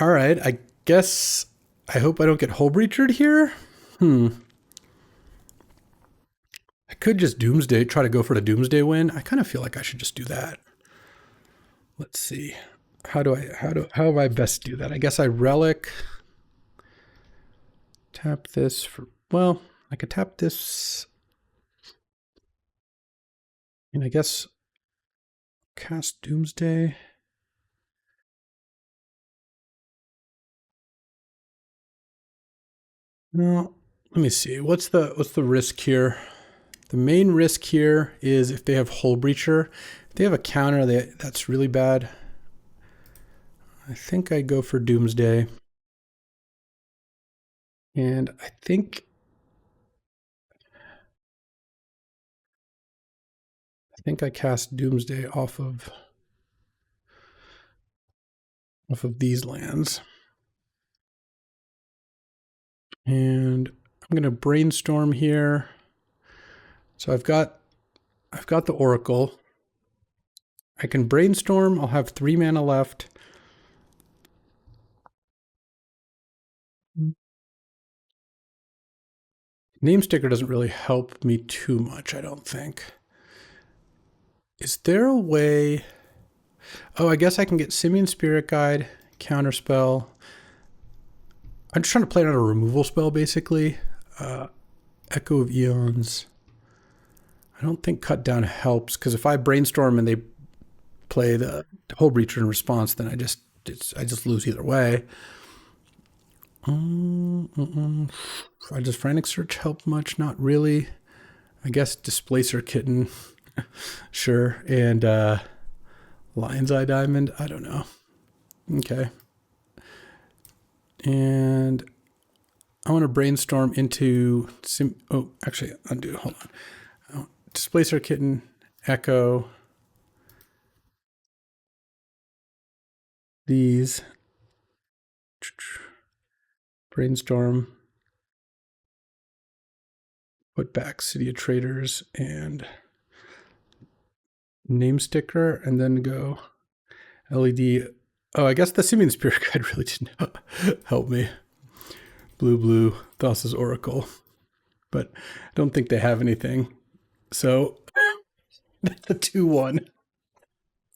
All right, I guess I hope I don't get Hull Breachered here. I could just Doomsday, try to go for the Doomsday win. I kind of feel like I should just do that. Let's see. How do I best do that? I guess I Relic. Tap this for, well, I could tap this. And I guess cast Doomsday. No, let me see. What's the risk here? The main risk here is if they have Hull Breacher. If they have a counter that's really bad. I think I go for Doomsday. And I think I cast Doomsday off of these lands. And I'm going to brainstorm here. So I've got the Oracle. I can brainstorm. I'll have 3 mana left. Name Sticker doesn't really help me too much, I don't think. Is there a way? Oh, I guess I can get Simian Spirit Guide, Counterspell. I'm just trying to play it on a removal spell, basically. Echo of Eons. I don't think cut down helps, because if I brainstorm and they play the whole breacher in response, then I just lose either way. Does frantic search help much? Not really. I guess displacer kitten, sure, and lion's eye diamond. I don't know. Okay, and I want to brainstorm into actually undo. Hold on. Displacer kitten, echo. These. Brainstorm. Put back City of Traders and name sticker, and then go LED. Oh, I guess the Simian Spirit Guide really didn't help me. Blue, Thassa's Oracle. But I don't think they have anything. So that's a 2-1.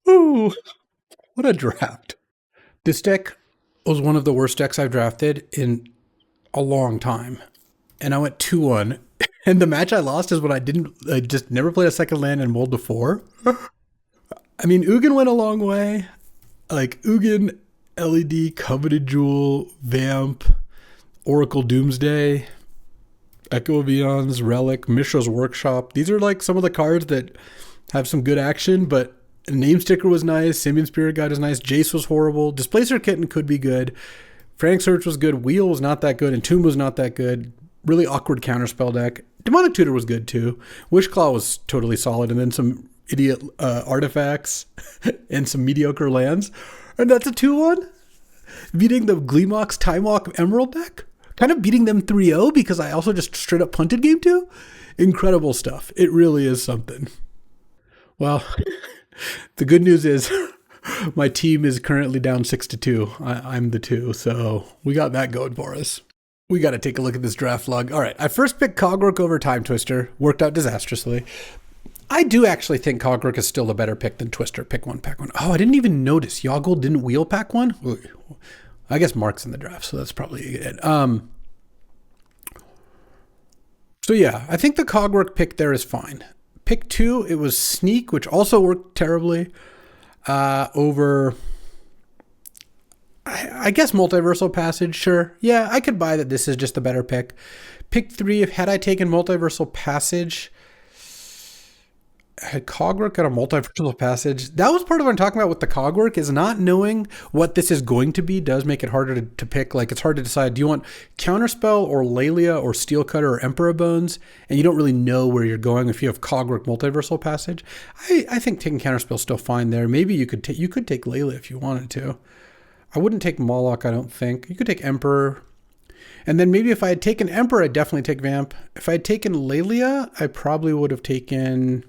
Ooh, what a draft. This deck was one of the worst decks I've drafted in a long time. And I went 2-1. And the match I lost is when I just never played a second land and rolled to 4. I mean, Ugin went a long way. Like Ugin, LED, Coveted Jewel, Vamp, Oracle Doomsday, Echo of Eons, Relic, Mishra's Workshop. These are like some of the cards that have some good action, but Name Sticker was nice, Simian Spirit Guide was nice, Jace was horrible, Displacer Kitten could be good, Frantic Search was good, Wheel was not that good, and Tomb was not that good. Really awkward counterspell deck. Demonic Tutor was good too. Wishclaw was totally solid, and then some idiot artifacts and some mediocre lands. And that's a 2-1. Beating the Gleemox Timewalk Emerald deck. Kind of beating them 3-0 because I also just straight up punted game 2. Incredible stuff. It really is something. Well, the good news is my team is currently down 6-2. I'm the 2, so we got that going for us. We got to take a look at this draft log. All right, I first picked Cogwork over Time Twister. Worked out disastrously. I do actually think Cogwork is still a better pick than Twister. Pick one, pack one. Oh, I didn't even notice. Yoggle didn't wheel pack one? I guess Mark's in the draft, so that's probably it. So yeah, I think the Cogwork pick there is fine. Pick 2, it was Sneak, which also worked terribly, over... I guess Multiversal Passage, sure. Yeah, I could buy that this is just a better pick. Pick 3, had I taken Multiversal Passage, had Cogwork and a Multiversal Passage. That was part of what I'm talking about with the Cogwork, is not knowing what this is going to be does make it harder to pick. Like, it's hard to decide, do you want Counterspell or Lelia or Steel Cutter or Emperor Bones? And you don't really know where you're going if you have Cogwork Multiversal Passage. I think taking Counterspell is still fine there. Maybe you could take Lelia if you wanted to. I wouldn't take Moloch, I don't think. You could take Emperor. And then maybe if I had taken Emperor, I'd definitely take Vamp. If I had taken Lelia, I probably would have taken...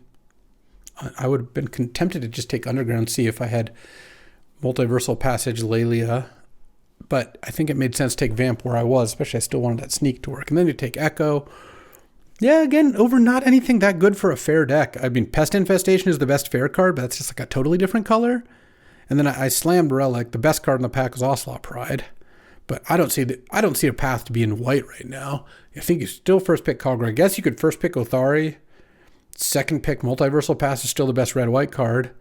I would have been tempted to just take Underground, see if I had Multiversal Passage, Lelia. But I think it made sense to take Vamp where I was, especially I still wanted that Sneak to work. And then you take Echo. Yeah, again, over not anything that good for a fair deck. I mean, Pest Infestation is the best fair card, but that's just like a totally different color. And then I slammed Relic. The best card in the pack is Ocelot Pride. But I don't see a path to be in white right now. I think you still first pick Cogwork. I guess you could first pick Othari. Second pick Multiversal Pass is still the best red-white card.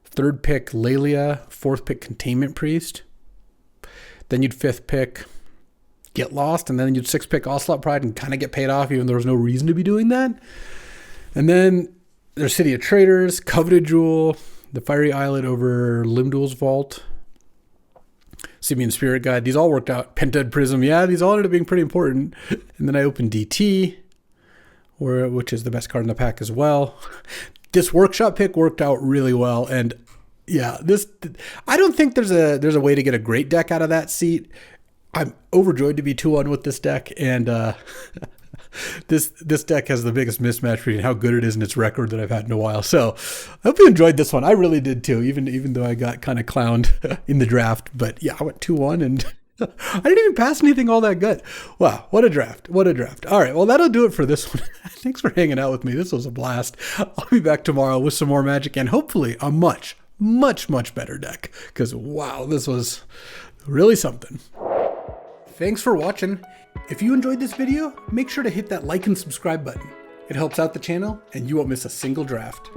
Third pick Lelia. Fourth pick Containment Priest. Then you'd fifth pick Get Lost. And then you'd sixth pick Ocelot Pride and kind of get paid off even though there was no reason to be doing that. And then there's City of Traders, Coveted Jewel, the Fiery Islet over Limdul's Vault, Simian Spirit Guide. These all worked out. Pentad Prism. Yeah, these all ended up being pretty important. And then I opened DT, which is the best card in the pack as well. This workshop pick worked out really well. And yeah, I don't think there's a way to get a great deck out of that seat. I'm overjoyed to be 2-1 with this deck. And this deck has the biggest mismatch between how good it is and its record that I've had in a while. So I hope you enjoyed this one. I really did too, even though I got kind of clowned in the draft. But yeah, I went 2-1 and I didn't even pass anything all that good. Wow, what a draft. What a draft. All right, well, that'll do it for this one. Thanks for hanging out with me. This was a blast. I'll be back tomorrow with some more Magic and hopefully a much, much, much better deck. Because wow, this was really something. Thanks for watching. If you enjoyed this video, make sure to hit that like and subscribe button. It helps out the channel, and you won't miss a single draft.